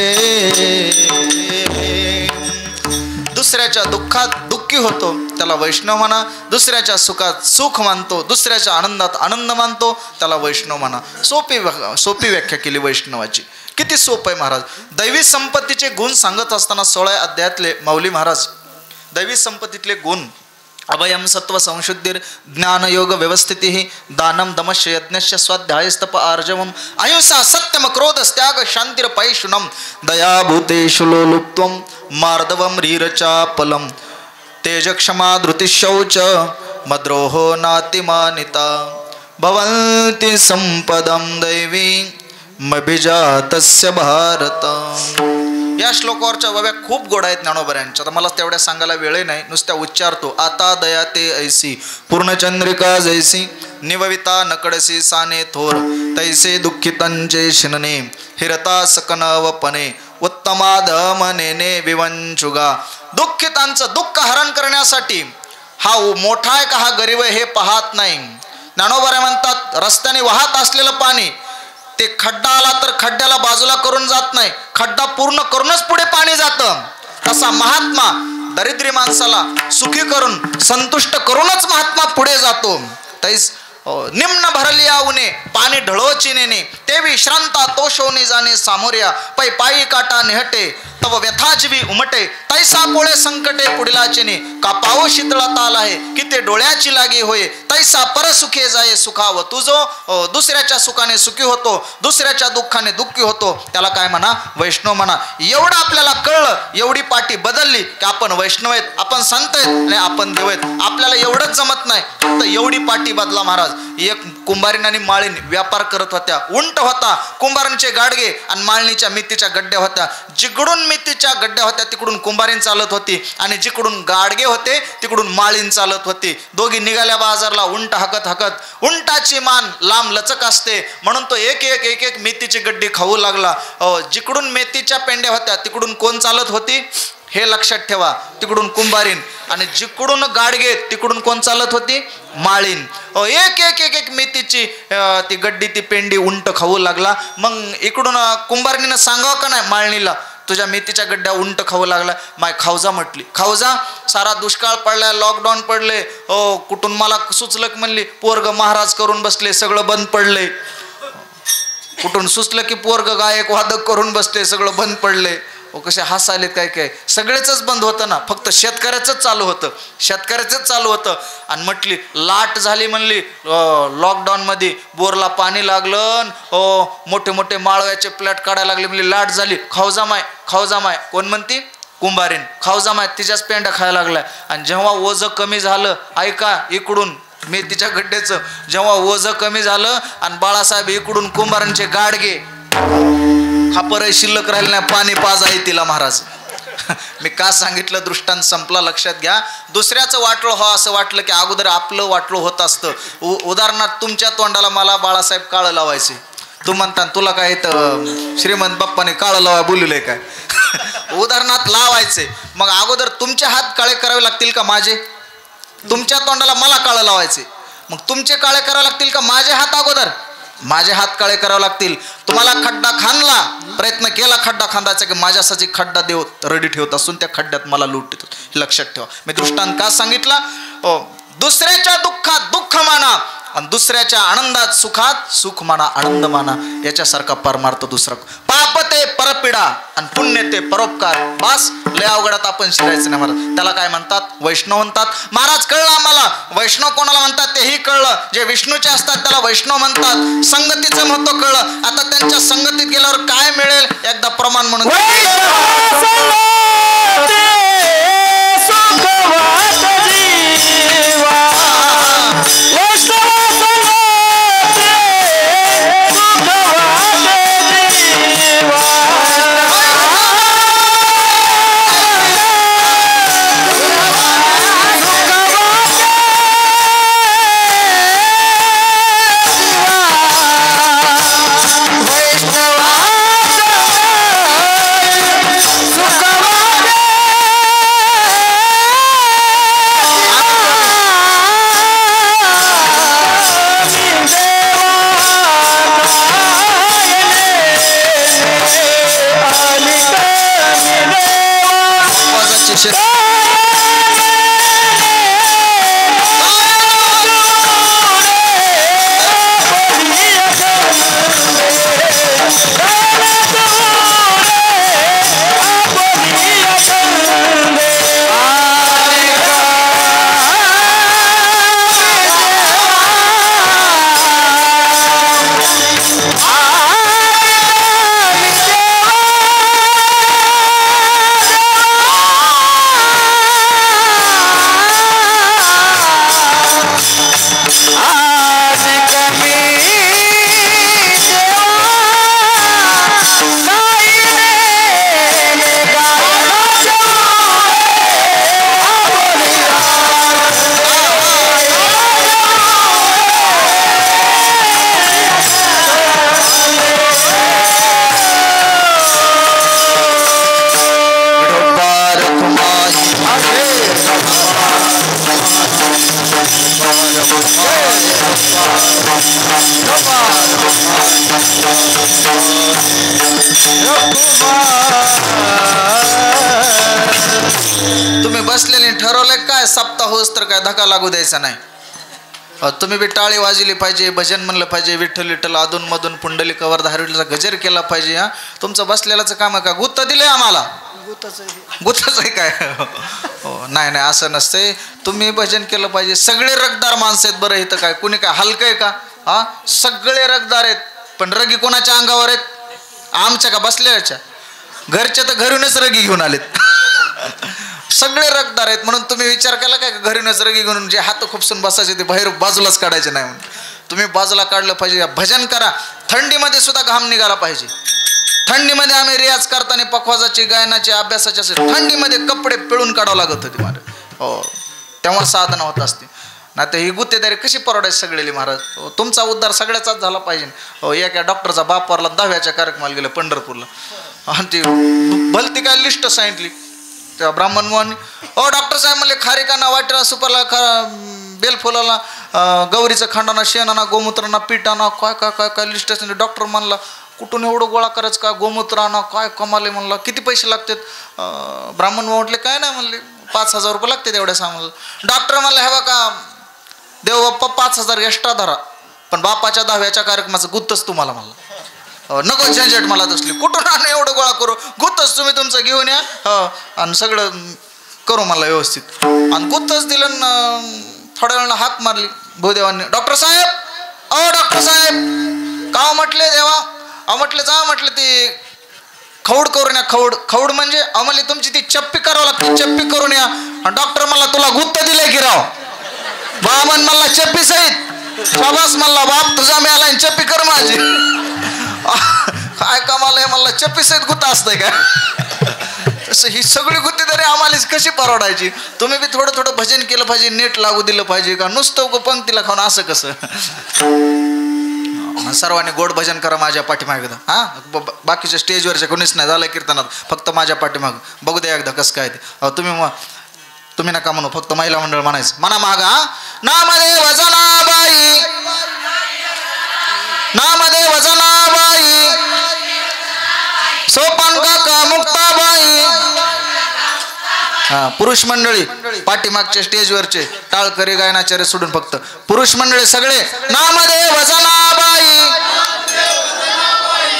दुसऱ्याच्या दुःखात दुःखी होतो त्याला वैष्णव म्हणा. दुसऱ्याच्या सुखात सुख मानतो. दुसऱ्याच्या आनंदात आनंद मानतो त्याला वैष्णव म्हणा. सोपी व्याख्या केली वैष्णवाची. किती सोपं आहे महाराज. दैवी संपत्तीचे गुण सांगत असताना 16 अध्यायातले माऊली महाराज दैवी संपत्तीतले गुण अभयम सत्व संशुद्धिर ज्ञानयोग व्यवस्थिती दानम दमश्य यज्ञश्य स्वाध्यायस्तप आर्जवम अहिंसा सत्यम क्रोध त्याग शांतिर पैशुनम दयाभूतेषु लोलुप्त्वम मार्दवम रीरचापलम तेज क्षमा धृति शौच मद्रोहो नातिमानिता भवन्ति संपदम दैवी मभिजातस्य भारत. या श्लोकावरच्या बाब्या खूप गोड आहेत ज्ञानोबऱ्यांच्या. तर मला तेवढ्या सांगायला वेळ नाही. नुसत्या उच्चारतो. आता दया ते ऐसी पूर्णचंद्रिका जैसी निवविता नकडसी साने थोर तैसे दुःखितांचे शिनने हिरता सकनवपणे उत्तमाधमनेने विवंचुगा. दुःखितांचं दुःख हरण करण्यासाठी हा मोठा आहे का हा गरीब आहे हे पाहत नाही. ज्ञानोबऱ्या म्हणतात रस्त्याने वाहत असलेलं पाणी ते खड्डा आला तर खड्ड्याला बाजूला करून जात नाही. खड्डा पूर्ण करूनच पुढे पाणी जातं. तसा महात्मा दरिद्री माणसाला सुखी करून संतुष्ट करूनच महात्मा पुढे जातो. तैस निम्न भरली आऊने पाणी ढळोची नेने ते विश्रांता तोषवणी जाणे सामोर्या पै पायी काटा निहटे तव व्यथाजवी उमटे तैसा पोळे संकटे पुढलाचिने का पाओ शीतळा ताल आहे की ते डोळ्याची लागी होय तैसा परसुखे जाये सुखाव तुझो दुसऱ्याच्या सुखाने सुखी होतो दुसऱ्याच्या दुःखाने दुःखी होतो त्याला काय म्हणा वैष्णव म्हणा. एवढं आपल्याला कळलं एवढी पाठी बदलली की आपण वैष्णव आहेत आपण संत आहेत आणि आपण देव आहेत. आपल्याला एवढंच जमत नाही फक्त एवढी पाठी बदला महाराज. एक कुंभारीण आणि माळीन व्यापार करत होत्या. उंट होता कुंभारांचे गाडगे आणि माळणीच्या मितीच्या गड्ड्या होत्या. जिकडून मितीच्या गड्ड्या होत्या तिकडून कुंभारीण चालत होती आणि जिकडून गाडगे होते तिकडून माळीन चालत होती. दोघी निघाल्या बाजारला. उंट हाकत हाकत उंटाची मान लांब लचक असते म्हणून तो एक एक एक एक मेथीची गड्डी खाऊ लागला. जिकडून मेथीच्या पेंड्या होत्या तिकडून कोण चालत होती हे लक्षात ठेवा तिकडून कुंभारीण आणि जिकडून गाडगे तिकडून कोण चालत होती माळीन. एक एक एक एक मेथीची ती गड्डी ती पेंडी उंट खाऊ लागला. मग इकडून कुंभारणीनं सांगावं का नाही माळणीला तुझ्या मेथीच्या गड्ड्या उंट खाऊ लागला. माय खाऊजा म्हटली. खाऊजा सारा दुष्काळ पडलाय लॉकडाऊन पडले कुठून मला सुचलं की म्हणली पोरग महाराज करून बसले सगळं बंद पडले. कुठून सुचलं की पोरग गायक वादक करून बसले सगळं बंद पडले. कसे हसायलेत काय काय सगळेच बंद होतं ना फक्त शेतकऱ्याच चालू होतं शेतकऱ्याच चालू होतं. आणि म्हटली लाट झाली म्हणली लॉकडाऊन मध्ये बोरला पाणी लागलं मोठे मोठे माळव्याचे प्लॅट काढायला लागले म्हणली लाट झाली. खाऊजा माय कोण म्हणती कुंभारीण खाऊजा माय तिच्याच पेंड्या खायला लागलाय. आणि जेव्हा ओझं कमी झालं ऐका इकडून मेथीच्या गड्ड्याचं जेव्हा ओझं कमी झालं आणि बाळासाहेब इकडून कुंभारांचे गाडगे खापर शिल्लक राहिले नाही पाणी पाज आहे तिला महाराज. मी का सांगितलं दृष्टांत संपला लक्षात घ्या. दुसऱ्याचं वाटलं हो असं वाटलं की अगोदर आपलं वाटलं होत असतं. उदाहरणार्थ तुमच्या तोंडाला मला बाळासाहेब काळं लावायचे तू म्हणता तुला काय श्रीमंत बाप्पाने काळं लावाय बोलले काय उदाहरणार्थ लावायचे. मग अगोदर तुमचे हात काळे करावे लागतील का माझे. तुमच्या तोंडाला मला काळं लावायचे मग तुमचे काळे करावे लागतील का माझे हात अगोदर माझे हात काळे करावे लागतील. तुम्हाला खड्डा खांदला प्रयत्न केला खड्डा खांदायचा की माझ्यासाठी खड्डा देव रेडी ठेवत असून त्या खड्ड्यात मला लूट देतो हे लक्षात ठेवा. मी दृष्टांत का सांगितला दुसऱ्याच्या दुःखात दुःख माना आणि दुसऱ्याच्या आनंदात सुखात सुख माना आनंद माना. याच्यासारखा परमार्थ दुसरा पाप ते परपीडा आणि पुण्य ते परोपकार. बस लय अवघडात आपण शिरायचं नाही महाराज. त्याला काय म्हणतात वैष्णव म्हणतात. महाराज कळलं आम्हाला वैष्णव कोणाला म्हणतात तेही कळलं. जे विष्णूचे असतात त्याला वैष्णव म्हणतात. संगतीचं महत्व कळलं. आता त्यांच्या संगतीत गेल्यावर काय मिळेल एकदा प्रमाण म्हणून तुम्ही बसलेले ठरवलंय काय सप्ताह होस तर काय धक्का लागू द्यायचा नाही. तुम्ही बी टाळी वाजली पाहिजे, भजन म्हणलं पाहिजे, विठ्ठल विठ्ठल अधून मधून पुंडलिकावर धारविठचा गजर केला पाहिजे. हा तुमचं बसलेल्याचं काम आहे का? गुत्त दिलंय आम्हाला, गुत्तच आहे काय? हो नाही नाही असं नसतंय. तुम्ही भजन केलं पाहिजे. सगळे रगदार माणसं आहेत. बरं इथं काय कुणी काय हलकं आहे का? हा सगळे रगदार आहेत. पण रगी कोणाच्या अंगावर आहेत? आमच्या का बसलेल्याच्या? घरच्या तर घरूनच रगी घेऊन आलेत. सगळे रगदार आहेत. म्हणून तुम्ही विचार केला काय घरूनच रगी घेऊन जे हात खुपसून बसायचे ते बाहेर बाजूलाच काढायचे नाही म्हणून तुम्ही बाजूला काढलं पाहिजे. भजन करा. थंडीमध्ये सुद्धा घाम निघाला पाहिजे. थंडीमध्ये आम्ही रियाज करताना पखवाजाची, गायनाची, अभ्यासाची असेल थंडीमध्ये कपडे पिळून काढावं लागत होते महाराज. हो तेव्हा साधना होत असते. नाही तर ही गुत्तेदारी कशी परवडायची सगळेली महाराज. तुमचा उद्धार सगळ्याचाच झाला पाहिजे. हो एका डॉक्टरचा बाप वारला 10व्याच्या कार्यक्रमाला गेलं पंढरपूरला. आणि ती भलती काय लिस्ट सांगितली त्या ब्राह्मण मोहन. ओ डॉक्टर साहेब म्हणले खारिकांना, वाटेला, सुपाला, बेलफुलाला, गौरीचं खांडाना, शेणाना, गोमूत्रांना, पिठाना, काय काय काय काय लिस्ट असते. डॉक्टर म्हणला कुठून एवढं गोळा करायचं का? गोमूत्रांना काय कमाले म्हणला. किती पैसे लागतात? ब्राह्मण म्हटले काय नाही म्हणले 5,000 रुपये लागतात एवढ्या सामान. डॉक्टर म्हणले हे बघा देव बाप्पा 5,000 एक्स्ट्रा धरा, पण बापाच्या 10व्याच्या कार्यक्रमाचं गुत्तच तुम्हाला म्हणला. नको झंझट मला तसली. कुठून आणू एवढं गोळा करू? गुत्तच तुम्ही तुमचं घेऊन या आणि सगळं करू मला व्यवस्थित. आणि गुत्तच दिलं. थोड्या वेळानं हाक मारली भूदेवांनी. डॉक्टर साहेब, अहो डॉक्टर साहेब. का म्हटले देवा? म्हटलं जा म्हटलं ती खौड करून या. खौड म्हणजे आम्हाला तुमची ती चप्पी करावं लागते. चप्पी करून या. आणि डॉक्टर मला तुला गुत्त दिले की राव? बामन मला चप्पी सहित. शाबास म्हणला बाप तुझा मिळाला आणि चप्पी कर माझी. काय कमाल आहे म्हणला चप्पी सहित गुत्ता असतंय का? तसं ही सगळी गुत्तेदारी आम्हाला कशी परवडायची? तुम्ही बी थोडं थोडं भजन केलं पाहिजे, नेट लागू दिलं पाहिजे का? नुसतं पंक्तीला खाऊन असं कसं? सर्वांनी गोड भजन करा माझ्या पाठीमाग एकदा. हा बाकीच्या स्टेजवरच्या कोणीच नाही झालं कीर्तनात, फक्त माझ्या पाठीमाग बघू द्या एकदा कसं काय ते. तुम्ही नका म्हणू, फक्त महिला मंडळ म्हणायचं. म्हणा मागा नामदेव जनाबाई, नामदेव जनाबाई, सोपान काका मुक्ताबाई. हा पुरुष मंडळी पाठीमागच्या स्टेजवरचे टाळकरी गायनाचार्य सोडून फक्त पुरुष मंडळी सगळे नामदेव जनाबाई,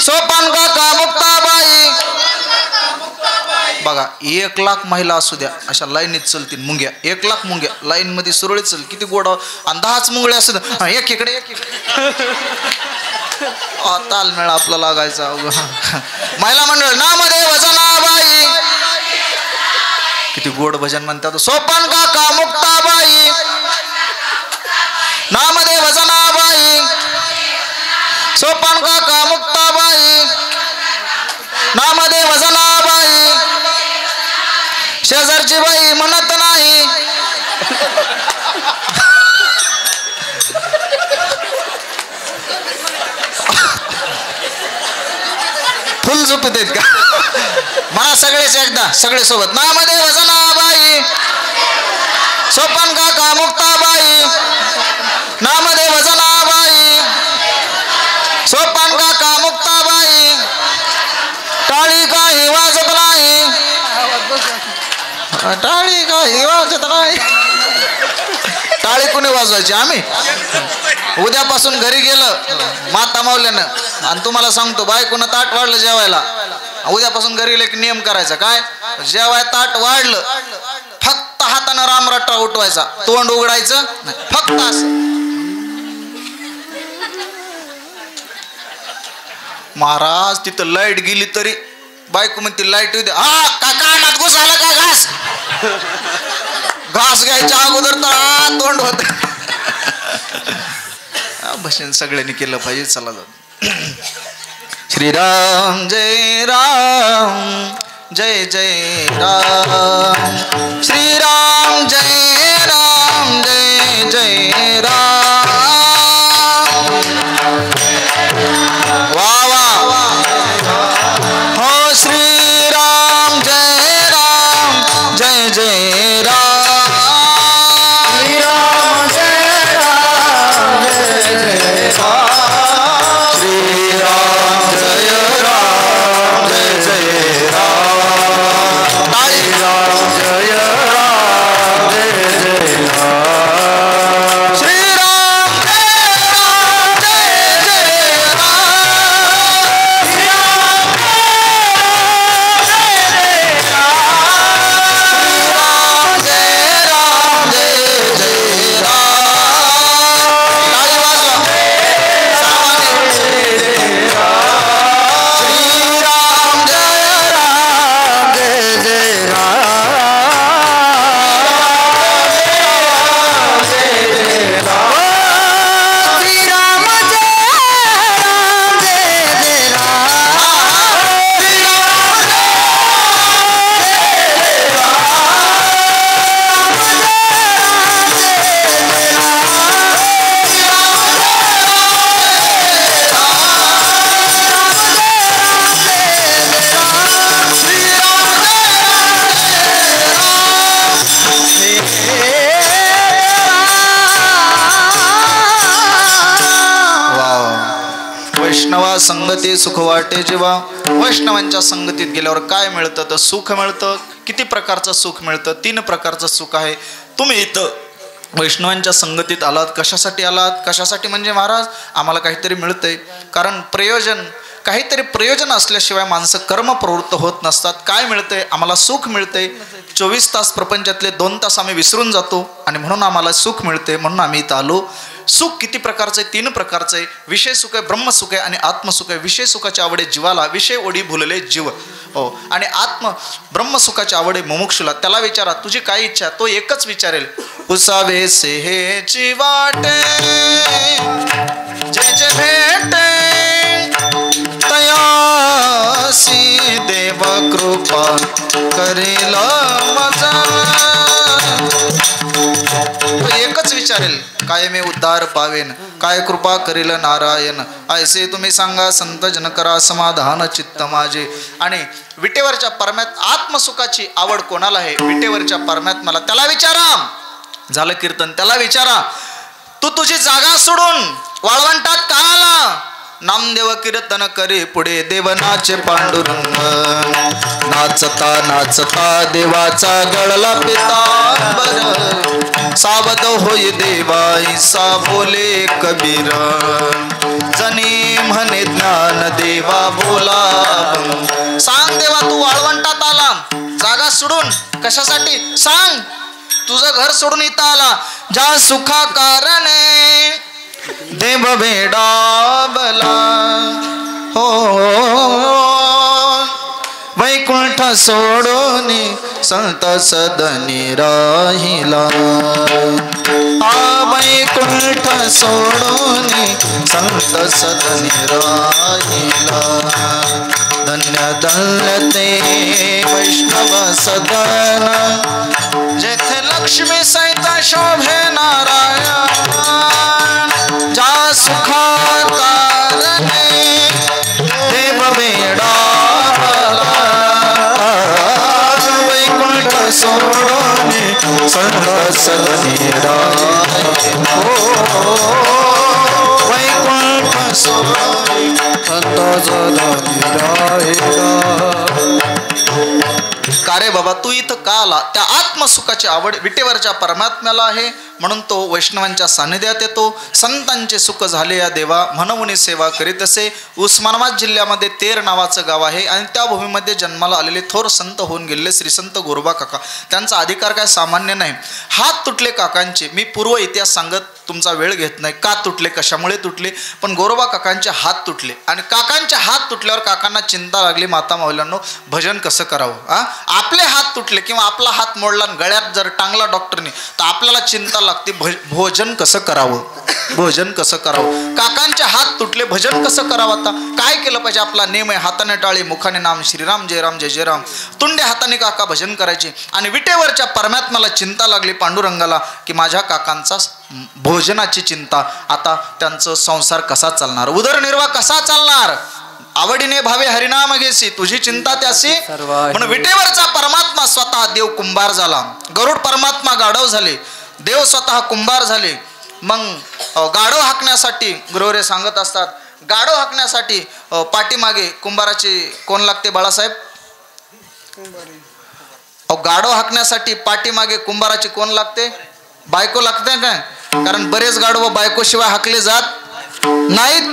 सोपान काका मुक्ताबाई. बघा 1,00,000 महिला असू द्या अशा लाईनीत चलतील मुंग्या. 1,00,000 मुंग्या लाईन मध्ये सुरळीत चल. किती गोड. आणि 10च मुंगळे असू द्या एक इकडे एक इकडे. तालमेळ आपला लागायचा. महिला मंडळ नामदेव जनाबाई. किती गोड भजन म्हणतात. सोपान काका मुक्ताबाई, नामदेव जनाबाई, सोपान काका मुक्ताबाई, नामदेव जनाबाई. शेजारची बाई म्हणत नाही. फुल झोपत आहेत का? मला सगळेच एकदा सगळे सोबत नामदेव जनाबाई, सोपान काका मुक्ताबाई, नामदेव जनाबाई, सोपान काका मुक्ताबाई. टाळी काही वाजत नाही, टाळी काही वाजत नाही. टाळी कुणी वाजवायची? आम्ही. उद्यापासून घरी गेलं माता मावल्यानं आणि तुम्हाला सांगतो बायकोनं ताट वाढलं जेवायला, उद्यापासून घरी गेलं की नियम करायचा काय? जेवाय ताट वाढलं फक्त हातानं रामरट्टा उठवायचा, तोंड उघडायचं फक्त असं. महाराज तिथं लाईट गेली तरी बायको म्हणते लाईट येऊ द्या. हा का कानात घुसाला का घास? घास घ्यायच्या अगोदर तर तोंड होत. भजन सगळ्यांनी केलं पाहिजे. चला जाऊ. श्रीराम जय राम, जय जय राम. श्रीराम जय राम, जय जय राम. वा वा हो श्रीराम जय राम, जय जय राम. संगती सुख वाटे जीवा. वैष्णवांच्या संगतीत गेल्यावर काय मिळतं तर सुख मिळतं. किती प्रकारचं सुख मिळतं? 3 प्रकारचं सुख आहे. तुम्ही इथं वैष्णवांच्या संगतीत आलात, कशासाठी आलात? कशासाठी म्हणजे महाराज आम्हाला काहीतरी मिळतंय. कारण काहीतरी प्रयोजन असल्याशिवाय माणसं कर्मप्रवृत्त होत नसतात. काय मिळतंय? आम्हाला सुख मिळतंय. 24 तास प्रपंचातले 2 तास आम्ही विसरून जातो आणि म्हणून आम्हाला सुख मिळते, म्हणून आम्ही इथं आलो. सुख किती प्रकारचं आहे? 3 प्रकारचं आहे. विषय सुख आहे, ब्रह्मसुख आहे आणि आत्मसुख आहे. विषय सुखाची आवडे जीवाला, विषय ओढी भुलले जीव. हो, आणि ब्रह्मसुखाची आवडे मुमुक्षुला. त्याला विचारा तुझी काय इच्छा, तो एकच विचारेल. उसावेसे हेची वाटे जे जे भेटे तयासी देव कृपा करेल मजा. तो एकच विचारेल, काय मी उद्धार पावेन, काय कृपा करेल नारायण. ऐसे तुम्ही सांगा संत जन करा समाधान चित्त माझे. आणि विटेवरच्या परमात्म्यात आत्मसुखाची आवड कोणाला आहे? विटेवरच्या परमात्म्याला. त्याला विचारा. झालं कीर्तन. त्याला विचारा तू तुझी जागा सोडून वाळवंटात का आला? नामदेव कीर्तन करे पुढे देवनाचे पांडुरंग. नाचता नाचता देवाचा गळला पितांबर. सावध होय देवा ईसा बोले कबीर. जनी म्हणे ज्ञान देवा बोला. सांग देवा तू वाळवंटात आला जागा सोडून कशासाठी? सांग. तुझं घर सोडून इथं आला ज्या सुखा कारणे देव वेडावला. हो वैकुंठ सोडून संत सदनी राहिला. वैकुंठ सोडून संत सदनी राहिला. धन्य धन्य ते वैष्णव सदन जेथे लक्ष्मी सहित शोभे नारायण. ज्या सुखा कारणे देव वेडावला. वैकुंठ सोडून संत सदनी राहिला. वैकुंठ सोडून संत सदनी राहिला. का रे बाबा तू इथं का आला? त्या आत्मसुखाची आवड विटेवरच्या परमात्म्याला आहे, म्हणून तो वैष्णवांच्या सानिध्यात येतो. संतांचे सुख झाले या देवा म्हणून सेवा करीत असे. उस्मानाबाद जिल्ह्यामध्ये तेर नावाचं गाव आहे आणि त्या भूमीमध्ये जन्माला आलेले थोर संत होऊन गेलेले श्री संत गोरोबा काका. त्यांचा अधिकार काय सामान्य नाही. हात तुटले काकांचे. मी पूर्व इतिहास सांगत तुमचा वेळ घेत नाही, का तुटले, कशामुळे तुटले, पण गोरोबा काकांचे हात तुटले. आणि काकांचे हात तुटल्यावर काकांना चिंता लागली, माता माऊल्यांनो भजन कसं करावं. आपले हात तुटले किंवा आपला हात मोडला गळ्यात जर टांगला डॉक्टरने तर आपल्याला चिंता लागते भोजन कसं करावं, भोजन कसं करावं. काकांचे हात तुटले, भजन कसं करावं. आता काय केलं पाहिजे? आपला नेम आहे हाताने टाळी मुखाने नाम श्रीराम जय राम जय जय राम. तुंडे हाताने काका भजन करायचे. आणि विटेवरच्या परमात्म्याला चिंता लागली पांडुरंगाला की माझ्या काकांचा भोजनाची चिंता. आता त्यांचं संसार कसा चालणार, उदरनिर्वाह कसा चालणार. आवडीने भावे हरिनाम घेसी तुझी चिंता त्यासी. म्हणून विटेवरचा परमात्मा स्वतः देव कुंभार झाला. गरुड परमात्मा गाढव झाले, देव स्वतः कुंभार झाले. मग गाढव हाकण्यासाठी गुरुवरे सांगत असतात, गाढव हाकण्यासाठी पाठीमागे कुंभाराची कोण लागते बाळासाहेब? गाढव हाकण्यासाठी पाठीमागे कुंभाराची कोण लागते? बायको लागते काय? कारण बरेच गाढव बायको शिवाय हाकले जात नाहीत.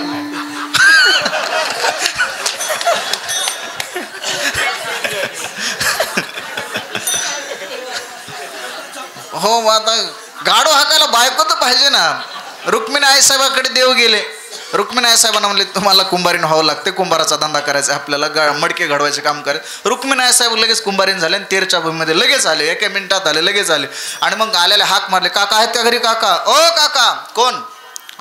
हो, आता गाढव हाकायला बायको तर पाहिजे ना. रुक्मिणी आई साहेबाकडे देव गेले. रुक्मिणी आई साहेबांना म्हणले तुम्हाला कुंभारीन व्हावं लागते, कुंभाराचा धंदा करायचा आपल्याला, मडके घडवायचे काम करायचं. रुक्मिणी आई साहेब लगेच कुंभारीन झाले आणि तेरच्या भूमीमध्ये लगेच आले, 1 मिनिटात आले, लगेच आले. आणि मग आलेले हाक मारले, काका आहेत का घरी? काका, ओ काका. कोण?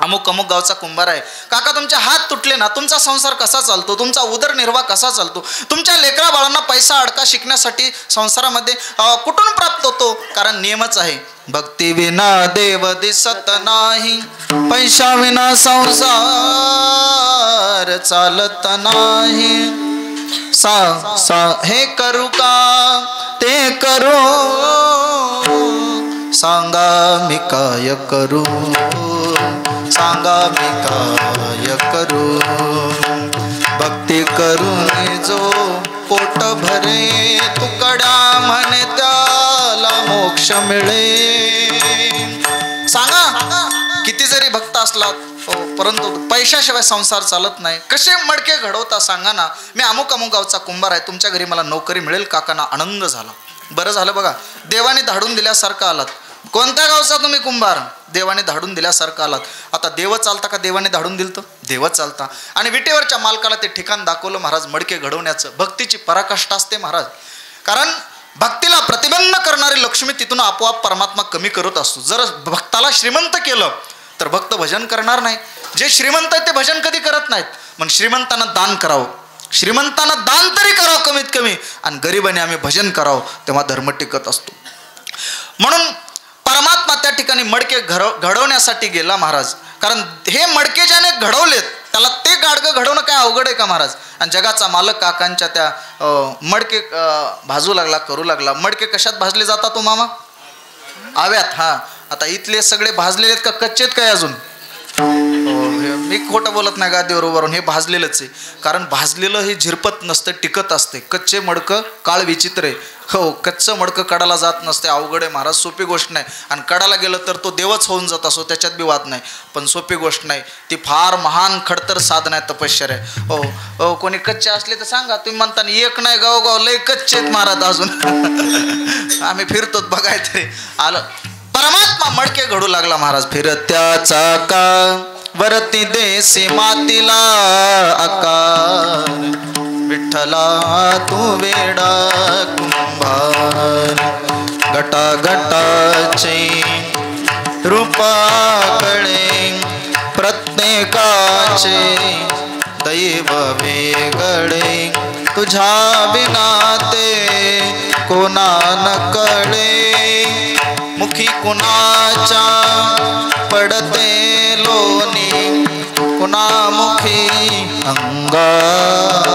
अमुक अमुक गावचा कुंभार आहे. काका तुमचे हात तुटले ना, तुमचा संसार कसा चालतो, तुमचा उदरनिर्वाह कसा चालतो, तुमच्या लेकरा बाळांना पैसा अडका शिकण्यासाठी संसारामध्ये कुठून प्राप्त होतो? कारण नियमच आहे, भक्ती विना देव दिसत नाही, पैसा विना संसार चालत नाही. सा हे करू का ते करू, सांगा मी काय करू, सांगा मी काय करू. भक्ती करून जो पोट भरे, तुकड्या म्हणे त्याला मोक्ष मिळे. सांगा किती जरी भक्त असलात परंतु पैशाशिवाय संसार चालत नाही. कसे मडके घडवता सांगा ना. मी अमुक गावचा कुंभार आहे, तुमच्या घरी मला नोकरी मिळेल. काकांना आनंद झाला. बरं झालं बघा, देवाने धाडून दिल्यासारखं आलात. कोणत्या गावचा तुम्ही कुंभार? देवाने धाडून दिल्यासारखं आलात. आता देव चालता का देवाने धाडून दिलं? देव चालता. आणि विटेवरच्या मालकाला ते ठिकाण दाखवलं महाराज मडके घडवण्याचं. भक्तीची पराकाष्ठा असते महाराज. कारण भक्तीला प्रतिबंध करणारी लक्ष्मी तिथून आपोआप परमात्मा कमी करत असतो. जर भक्ताला श्रीमंत केलं तर भक्त भजन करणार नाही. जे श्रीमंत आहेत ते भजन कधी करत नाहीत. मग श्रीमंतांना दान करावं, श्रीमंतांना दान तरी करावं कमीत कमी, आणि गरिबाने आम्ही भजन करावं, तेव्हा धर्म टिकत असतो. म्हणून परमात्मा त्या ठिकाणी मडके घडवण्यासाठी गेला महाराज. कारण हे मडके ज्याने घडवलेत त्याला ते गाडगं घडवणं काय अवघड आहे का महाराज. आणि जगाचा मालक काकांच्या त्या मडके भाजू लागला, करू लागला. मडके कशात भाजले जातात तो मामा? आव्यात. हा, आता इथले सगळे भाजलेले आहेत का कच्चे आहेत काय अजून? मी खोटं बोलत नाही गादीवर उभारून, हे भाजलेलंच आहे. कारण भाजलेलं हे झिरपत नसतं, टिकत असते. कच्चे मडकं काळ विचित्र आहे. हो, कच्चं मडकं कडाला जात नसते. अवघड आहे महाराज, सोपी गोष्ट नाही. आणि कडाला गेलं तर तो देवच होऊन जात असो, त्याच्यात बी वाद नाही. पण सोपी गोष्ट नाही, ती फार महान खडतर साधना आहे, तपश्चर्या आहे. हो हो, कोणी कच्चे असले तर सांगा. तुम्ही म्हणता एक नाही, गाव लय कच्चे आहेत महाराज अजून. आम्ही फिरतो बघायचं आलं. परमात्मा मडके घडू लागला महाराज. फिरत्या चाका वरती देसी मातीला आकार, विठ्ठला तू वेडा कुंभार. गटागटाचे रूपाकडे प्रत्येकाचे दैव वेगळे, तुझ्या बिना ते कोणा न कळे. मुखी कुणाच्या पडते लोणी, कुणामुखी अंगार.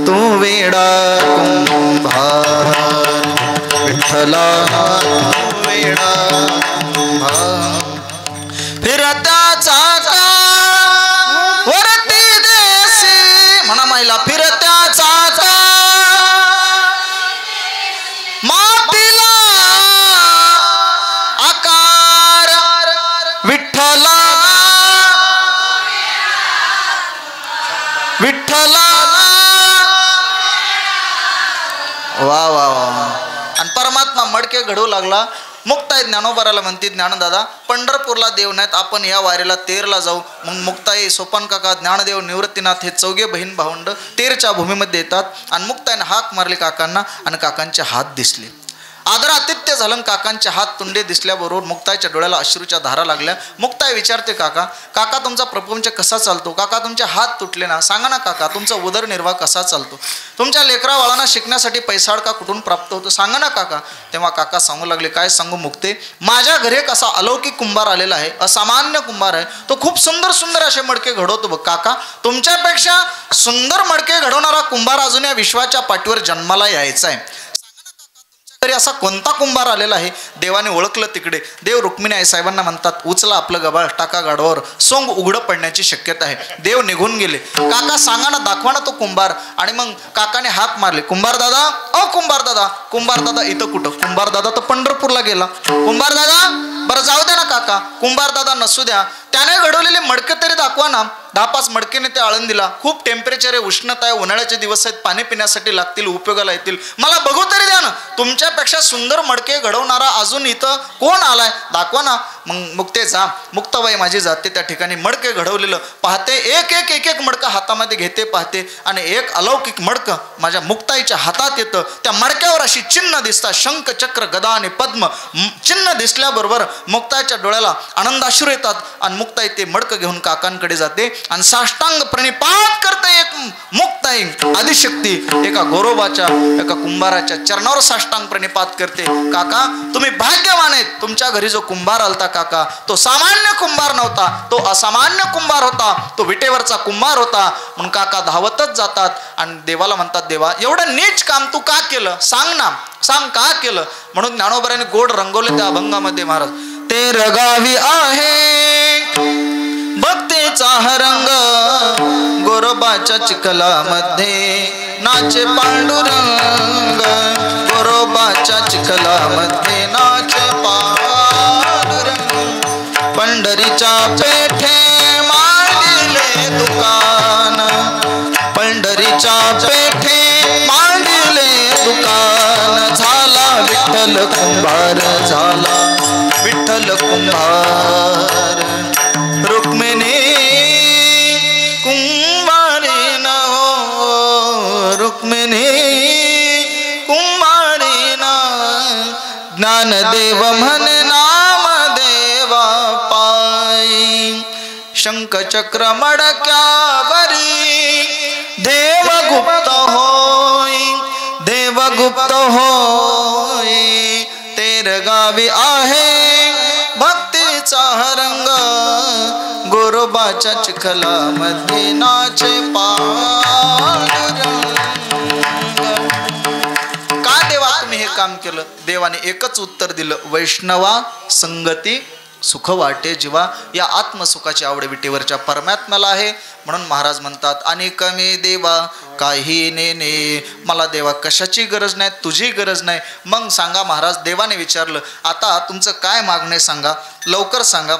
तू वेडा कुंभार, विठ्ठला तू वेडा कुंभार. फिरत्या चाका वरती देसी, म्हणा महिला, फिरत्या चाका मातीला आकार, विठ्ठला विठ्ठला. वा वा वा. आणि परमात्मा मडके घडवू लागला. मुक्ताई ज्ञानोबाराला म्हणते, ज्ञानदादा पंढरपूरला देव नाहीत, आपण या वारीला तेरला जाऊ. मग मुक्ताई, सोपान काका, ज्ञानदेव, निवृत्तीनाथ हे चौघे बहीण भावंड तेरच्या भूमीमध्ये येतात. आणि मुक्ताईने हाक मारली काकांना, आणि काकांचे हात दिसले. आदरातिथ्य झालं. काकांचे हात तुंडे दिसल्याबरोबर मुक्ताईच्या डोळ्याला अश्रूच्या धारा लागल्या. मुक्ताई विचारते, काका काका तुमचा प्रपंच कसा चालतो? काका तुमचे हात तुटले ना, सांगा ना काका तुमचा उदरनिर्वाह कसा चालतो? तुमच्या लेकरावाळांना शिकण्यासाठी पैसाडका कुठून प्राप्त होतो? सांगा ना काका. तेव्हा काका सांगू लागले, काय सांगू मुक्ते, माझ्या घरी एक असा अलौकिक कुंभार आलेला आहे, असामान्य कुंभार आहे. तो खूप सुंदर सुंदर असे मडके घडवतो बघ. काका तुमच्यापेक्षा सुंदर मडके घडवणारा कुंभार अजून या विश्वाच्या पाठीवर जन्माला यायचा आहे. तरी असा कोणता कुंभार आलेला आहे? देवाने ओळखलं तिकडे. देव रुक्मिणी आई साहेबांना म्हणतात, उचला आपलं गबाळ, टाका गाडवावर, सोंग उघडं पडण्याची शक्यता आहे. देव निघून गेले. काका सांगा ना, दाखवा ना तो कुंभार. आणि मग काकाने हाक मारले, कुंभार दादा, ओ कुंभार दादा. कुंभार दादा इथं कुठं? कुंभार दादा तर पंढरपूरला गेला. कुंभार दादा, बरं जाऊ द्या ना काका, कुंभार दादा नसू द्या, त्याने घडवलेले मडके तरी दाखवा ना. 10-5 मडकेने ते आळंदीला. खूप टेम्परेचर आहे, उष्णता आहे, उन्हाळ्याचे दिवस आहेत, पाणी पिण्यासाठी लागतील, उपयोगाला येतील, मला बघू तरी द्या ना. तुमच्यापेक्षा सुंदर मडके घडवणारा अजून इथं कोण आलाय? दाखवा ना. मग ते जा, मुक्ताबाई माझी जाते त्या ठिकाणी. मडके घडवलेलं पाहते, एक एक मडकं हातामध्ये घेते, पाहते, आणि एक अलौकिक मडकं माझ्या मुक्ताईच्या हातात येतं. त्या मडक्यावर अशी चिन्ह दिसतात, शंख, चक्र, गदा आणि पद्म. चिन्ह दिसल्याबरोबर मुक्ताईच्या डोळ्याला आनंदाश्रू येतात. आणि मुक्ताई ते मडकं घेऊन काकांकडे जाते आणि साष्टांग प्रणिपात करते. एक मुक्ताई आदिशक्ती एका गोरोबाच्या, एका कुंभाराच्या चरणावर साष्टांग प्रणिपात करते. काका तुम्ही भाग्यवान आहेत, तुमच्या घरी जो कुंभार आलता काका, तो सामान्य कुंभार नव्हता, तो असामान्य कुंभार होता, तो विटेवरचा कुंभार होता. म्हणून काका धावतच जातात आणि देवाला म्हणतात, देवा एवढं नीच काम तू का केलं? सांग ना, सांग का केलं? म्हणून ज्ञानोबाराने गोड रंगवले त्या अभंगामध्ये महाराज. ते रगावी आहे भक्तीचा रंग गोरोबाच्या चिखलामध्ये नाचे पांडुरंग, गोरोबाच्या चिखलामध्ये नाचे पांडुरंग. पंढरीच्या पेठे मांडले दुकान, पंढरीच्या पेठे मांडले दुकान. झाला विठ्ठल कुंभार, झाला विठ्ठल कुंभार. रुक्मिणी कुंभारी न हो, रुक्मिणी कुंभारी न. ज्ञानदेव म्हणे नामदेवा पायी, शंखचक्र मडक्यावरी देवगुप्त होय, देवगुप्त होय. तेरगावी आहे भक्तीचा रंग, गोरोबाच्या चिखलामध्ये नाचे पांडुरंग. का देवा तुम्ही हे काम केलं? देवाने एकच उत्तर दिलं, वैष्णवा संगती सुख वाटे जीवा. या आत्मसुखाची आवड विटेवरच्या परमात्म्याला आहे. म्हणून महाराज म्हणतात, आणि कमी देवा काही नेने. मला देवा कशाची गरज नाही, तुझी गरज नाही. मग सांगा महाराज, देवाने विचारलं, आता तुमचं काय मागणे सांगा, लवकर सांगा.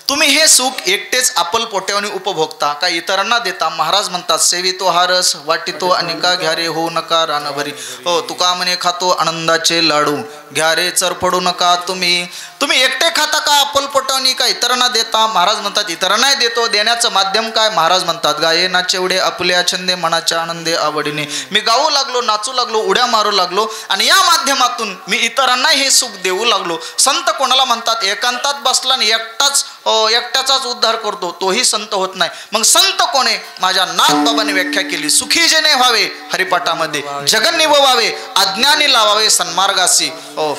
तुम्ही हे सुख एकटेच आपल पोट्याने उपभोगता का इतरांना देता? महाराज म्हणतात, सेवितो हा रस वाटितो अनिका, घ्या रे हो नका रानभरी. हो तुका म्हणे खातो आनंदाचे लाडू, घ्या रे चरफडू नका तुम्ही. तुम्ही एकटे खाता का आपल पोटावनी का इतरांना देता? महाराज म्हणतात, इतरांनाही देतो. देण्याचं माध्यम काय? महाराज म्हणतात, गाये नाचेवडे आपल्या छंदे मनाच्या आनंदे आवडीने. मी गाऊ लागलो, नाचू लागलो, उड्या मारू लागलो आणि या माध्यमातून मी इतरांनाही हे सुख देऊ लागलो. संत कोणाला म्हणतात? एकांतात बसला आणि एकट्याचाच उद्धार करतो, तोही संत होत नाही. मग संत कोणे? माझ्या नाथबाबांनी व्याख्या केली, सुखी जेणे व्हावे हरिपाठामध्ये, जगन्निव व्हावे, अज्ञानी लावावे सन्मार्गासी. हो,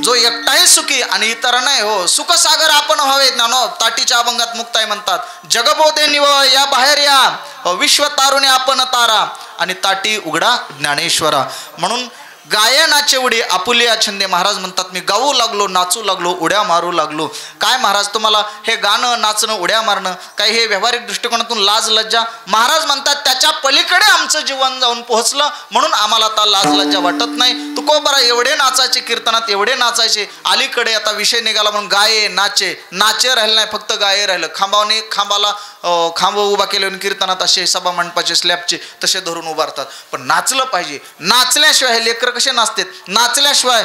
जो एकटाही सुखी आणि इतरांनाही हो सुखसागर आपण व्हावे. ज्ञानो ताटीच्या अभंगात मुक्ताई म्हणतात, जगबोधे निव या बाहेर या, विश्व तारुणे आपण तारा, आणि ताटी उघडा ज्ञानेश्वरा. म्हणून गायनाचे उडी आपुलिया छंदे. महाराज म्हणतात, मी गाऊ लागलो, नाचू लागलो, उड्या मारू लागलो. काय महाराज तुम्हाला हे गाणं, नाचणं, उड्या मारणं काय हे व्यावहारिक दृष्टिकोनातून लाज लज्जा? महाराज म्हणतात, त्याच्या पलीकडे आमचं जीवन जाऊन पोहोचलं म्हणून आम्हाला आता लाज लज्जा वाटत नाही. तुकोबरा एवढे नाचायचे कीर्तनात, एवढे नाचायचे, अलीकडे आता विषय निघाला म्हणून गाये नाचे. नाचे राहिले नाही, फक्त गाये राहिलं. खांबाने खांबाला खांब उभा केले कीर्तनात असे सभा मंडपाचे स्लॅबचे तसे धरून उभारतात. पण नाचलं पाहिजे. नाचल्याशिवाय लेकर कसे नाचतात? नाचल्याशिवाय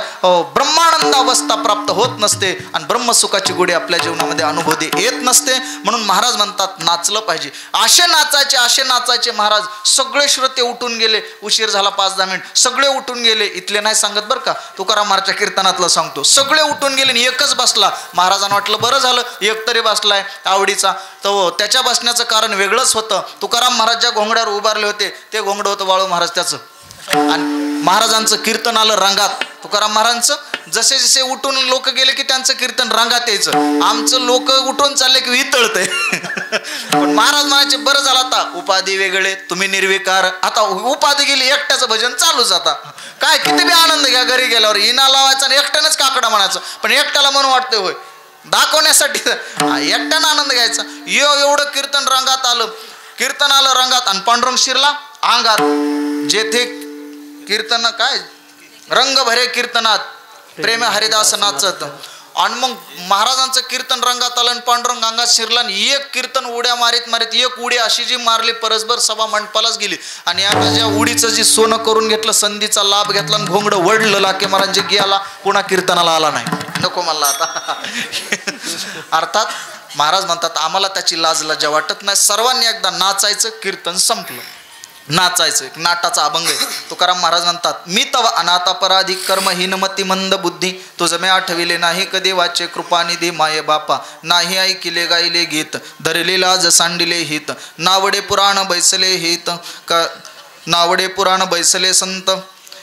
ब्रह्मानंद अवस्था प्राप्त होत नसते आणि ब्रह्मसुखाची गोडी आपल्या जीवनामध्ये अनुभवते येत नसते. म्हणून महाराज म्हणतात, नाचलं पाहिजे. असे नाचायचे, असे नाचायचे. महाराज सगळे श्रोते उठून गेले. उशीर झाला 5-10 मिनिट, सगळे उठून गेले. इथले नाही सांगत बरं का, तुकाराम महाराजच्या कीर्तनातलं सांगतो. सगळे उठून गेले आणि एकच बसला. महाराजांना वाटलं बरं झालं एक तरी बसलाय आवडीचा. तर त्याच्या बसण्याचं कारण वेगळंच होतं. तुकाराम महाराज ज्या घोंगड्यावर उभारले होते ते घोंगडं होतं वाळू महाराज त्याचं. आणि महाराजांचं कीर्तन आलं रंगात. तुकाराम महाराजांचं जसे जसे उठून लोक गेले की त्यांचं कीर्तन रंगात यायचं. आमचं लोक उठून चालले की वितळतंय. पण महाराज म्हणायचे, बरं झालं आता उपाधी वेगळे, तुम्ही निर्विकार. आता उपाधी गेली, एकट्याचं भजन चालूच. आता काय किती बी आनंद घ्या, घरी गेल्यावर इना लावायचा आणि एकट्यानेच काकडा म्हणायचं. पण एकट्याला म्हणून वाटतंय होय दाखवण्यासाठी एकट्यानं आनंद घ्यायचा. एवढं कीर्तन रंगात आलं, कीर्तन आलं रंगात आणि पांडुरंग शिरला अंगात. जेथे कीर्तन काय रंग भरे कीर्तनात प्रेम हरिदास नाचत. आणि मग महाराजांचं कीर्तन रंगात आलं आणि पांडुरंग अंगात शिरला आणि एक कीर्तन उड्या मारीत मारीत एक उडी अशी जी मारली परस्पर सभा मंडपालाच गेली. आणि या उडीचं जी सोनं करून घेतलं, संधीचा लाभ घेतला आणि घोंगडं वडलं लाके महाराज गेला, पुन्हा कीर्तनाला आला नाही. नको म्हणला आता. अर्थात महाराज म्हणतात, आम्हाला त्याची लाज लज्जा वाटत नाही. सर्वांनी एकदा नाचायचं, कीर्तन संपलं. नाचायचं एक नाटाचा अभंग आहे. तुकाराम महाराज म्हणतात, मी तव अनाथ अपराधी कर्महीन मती मंद बुद्धी, तुझ मे आठविले नाही कधी वाचे कृपानिधी माये बापा, नाही ऐकिले गायले गीत, धरले लाज सांडिले हित, नावडे पुराण बैसले हित, नावडे पुराण बैसले संत,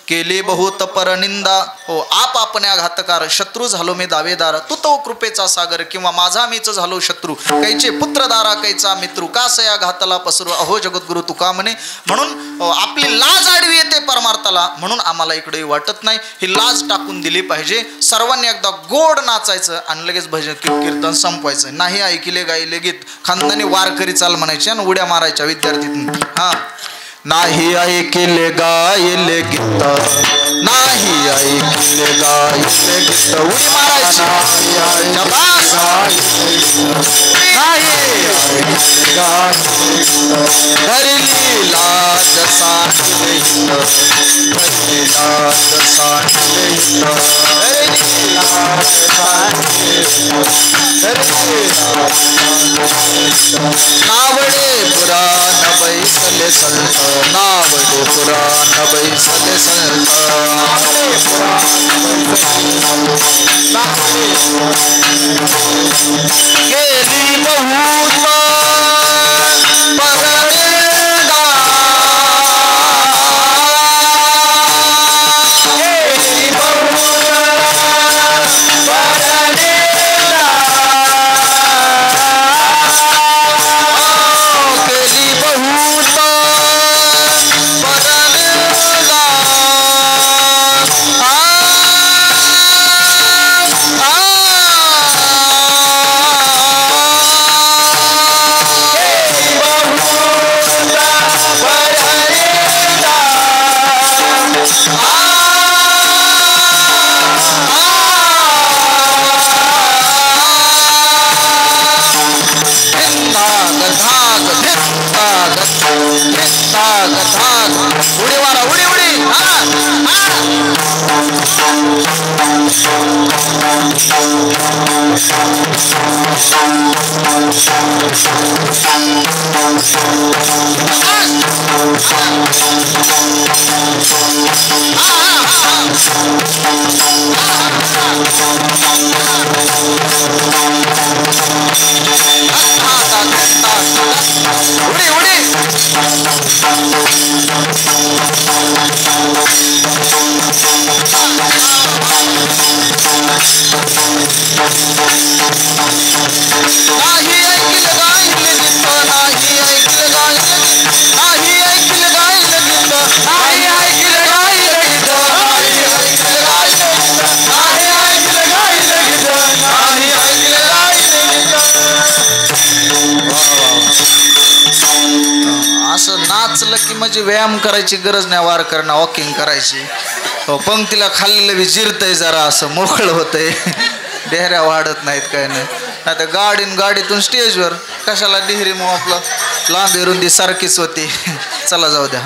केली बहुत परनिंदा हो आप आपण्या घातकार शत्रू झालो मी दावेदार तू तो कृपेचा सागर किंवा माझा मीच झालो शत्रू कैचे पुत्रदारा कैचा मित्रू कासया घातला पसरू अहो जगद्गुरु तुका म्हणे. म्हणून आपली लाज आडवी येते परमार्थाला म्हणून आम्हाला इकडे वाटत नाही. ही लाज टाकून दिली पाहिजे. सर्वांनी एकदा गोड नाचायचं आणि लगेच भजन कीर्तन संपवायचं. नाही ऐकले गायले गीत खानदानी वारकरी चाल म्हणायचे आणि उड्या मारायच्या विद्यार्थीतून. हा नाही ऐकले गायले गीत नाही ऐकले गायले गीत उडी मारायची. धरली लाज सांडले धरली लाज सांडले नावडे पुराण बैसले संत नावडे पुराण बैसले संत गेली बहुत परनिंदा गेली बहुत परनिंदा गेली बहुत परनिंदा उडी मारा उडी उडी उडी उडी नाही ऐकलं गायले गीत नाही ऐकलं गायले नाही ऐकलं गायले गीत नाही ऐकलं गायले गीत नाही ऐकलं गायले गीत नाही ऐकलं गायले गीत नाही ऐकलं गायले गीत. असं नाचलं की म्हणजे व्यायाम करायची गरज नाही. वार करणं वॉकिंग करायची. पंक्तीला खाल्लेलं बी जिरतंय जरा असं मोकळं होतंय. डेहऱ्या वाढत नाहीत काय नाही. आता गाडीतून स्टेजवर कशाला डिहरी मग आपलं लांबी रुंदी सारखीच होती. चला जाऊ द्या.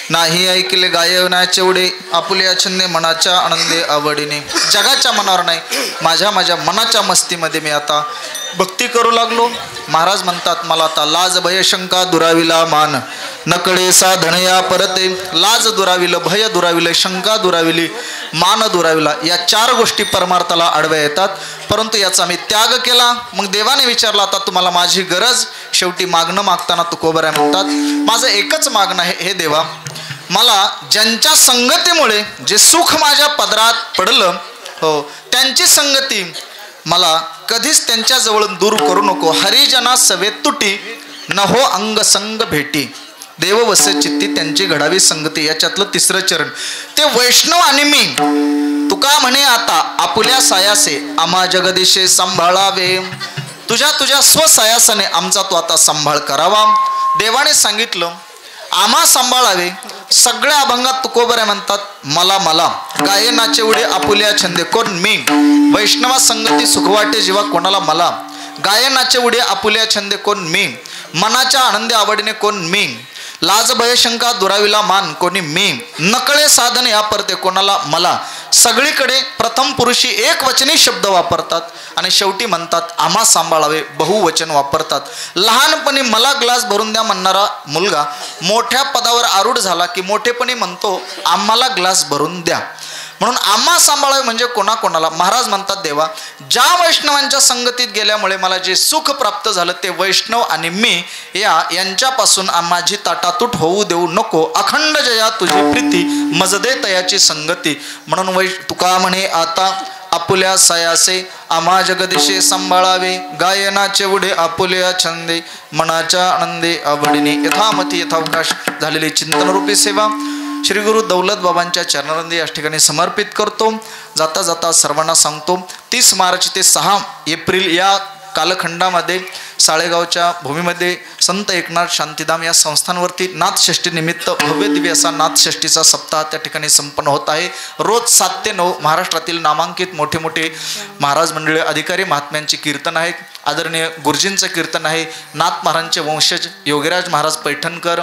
नाही ऐकले गायनाचे एवढे आपुल्या छंदे मनाच्या आनंदे आवडीने जगाच्या मनावर नाही माझ्या मनाच्या मस्तीमध्ये मी आता भक्ती करू लागलो. महाराज म्हणतात मला आता लाज भय शंका दुराविला मान नकडे साधन या परते. लाज दुराविलं भय दुराविलं शंका दुराविली मान दुराविला या चार गोष्टी परमार्थाला आडव्या येतात. परंतु याचा मी त्याग केला. मग देवाने विचारला आता तुम्हाला माझी गरज. शेवटी मागणं मागताना तुकोबऱ्या म्हणतात माझं एकच मागणं आहे हे देवा मला ज्यांच्या संगतीमुळे जे सुख माझ्या पदरात पडलं हो त्यांची संगती मला कधीच त्यांच्याजवळून दूर करू नको. हरिजना सवे तुटी न हो अंग संग भेटी देव वसे चित्ती त्यांची घडावी संगती. याच्यातलं तिसरं चरण ते वैष्णव आणि मी तुका म्हणे आता आपुल्या सायासे आम्हा जगदीशे सांभाळावे. तुझ्या स्वसायासाने आमचा तो आता सांभाळ करावा. देवाने सांगितलं आम्हा सांभाळावे. सगळ्या अभंगात तुकोबऱ्या म्हणतात मला गायनाचे उडे आपुल्या छंदे कोण मी. वैष्णवा संगती सुखवाटे जीवा कोणाला मला. गायनाचे उडे आपुल्या छंदे कोण मी. मनाच्या आनंदी आवडीने कोण मी. लाज भय शंका दुराविला मान कोणी मी. नकळे साधन या परते कोणाला मला. सगळीकडे प्रथम पुरुषी एक वचनी शब्द वापरतात आणि शेवटी म्हणतात आम्हा सांभाळावे बहुवचन वापरतात. लहानपणी मला ग्लास भरून द्या म्हणणारा मुलगा मोठ्या पदावर आरूढ झाला की मोठेपणी म्हणतो आम्हाला ग्लास भरून द्या. म्हणून आम्हा सांभाळावे म्हणजे कोणाकोणाला? महाराज म्हणतात देवा, ज्या वैष्णवांच्या संगतीत गेल्यामुळे मला जे सुख प्राप्त झालं ते वैष्णव आणि मी यांच्यापासून माझी ताटातूट होऊ देऊ नको. अखंड जया तुझी प्रीती मजदे तयाची संगती. म्हणून तुका म्हणे आता आपुल्या सायासे आम्हा जगदिशे सांभाळावे. गायनाचे उडे आपुल्या छंदे मनाच्या आनंदे आवडीने. यथामती यथावकाश झालेली चिंतनरूपी सेवा श्री गुरु दौलत बाबांच्या चरणारंदी या ठिकाणी समर्पित करतो. जाता जाता सर्वांना सांगतो, 30 मार्च ते 6 एप्रिल या कालखंडामध्ये साळेगावच्या भूमीमध्ये संत एकनाथ शांतीधाम या संस्थांवरती नाथषष्ठी निमित्त भव्य दिव्य असा नाथषष्ठीचा सप्ताह त्या ठिकाणी संपन्न होत आहे. रोज 7 ते 9 महाराष्ट्रातील नामांकित मोठे मोठे महाराज मंडळी अधिकारी महात्म्यांची कीर्तन आहेत. आदरणीय गुरुजींचं कीर्तन आहे. नाथ महाराजांचे वंशज योगीराज महाराज पैठणकर,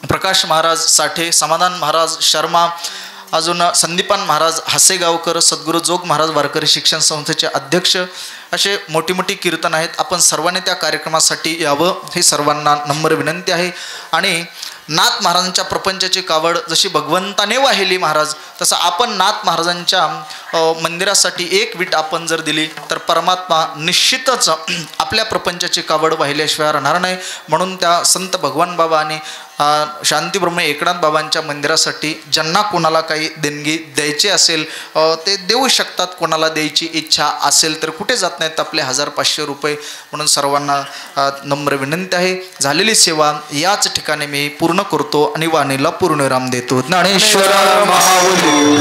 प्रकाश महाराज साठे, समाधान महाराज शर्मा, अजून संदीपान महाराज हासेगावकर, सद्गुरू जोग महाराज वारकरी शिक्षण संस्थेचे अध्यक्ष, असे मोठी मोठी कीर्तन आहेत. आपण सर्वांनी त्या कार्यक्रमासाठी यावं ही सर्वांना नम्र विनंती आहे. आणि नाथ महाराजांच्या प्रपंचाची कावड जशी भगवंताने वाहिली महाराज, तसं आपण नाथ महाराजांच्या मंदिरासाठी एक वीट आपण जर दिली तर परमात्मा निश्चितच आपल्या प्रपंचाची कावड वाहिल्याशिवाय राहणार नाही. म्हणून त्या संत भगवान बाबा आणि शांतीब्रह्म एकनाथ बाबांच्या मंदिरासाठी ज्यांना कोणाला काही देणगी द्यायची असेल ते देऊ शकतात. कोणाला द्यायची इच्छा असेल तर कुठे जात नाहीत आपले 1000-500 रुपये. म्हणून सर्वांना नम्र विनंती आहे. झालेली सेवा याच ठिकाणी मी पूर्ण करतो आणि वाणीला पूर्णविराम देतो. ज्ञानेश्वर महाबोधी.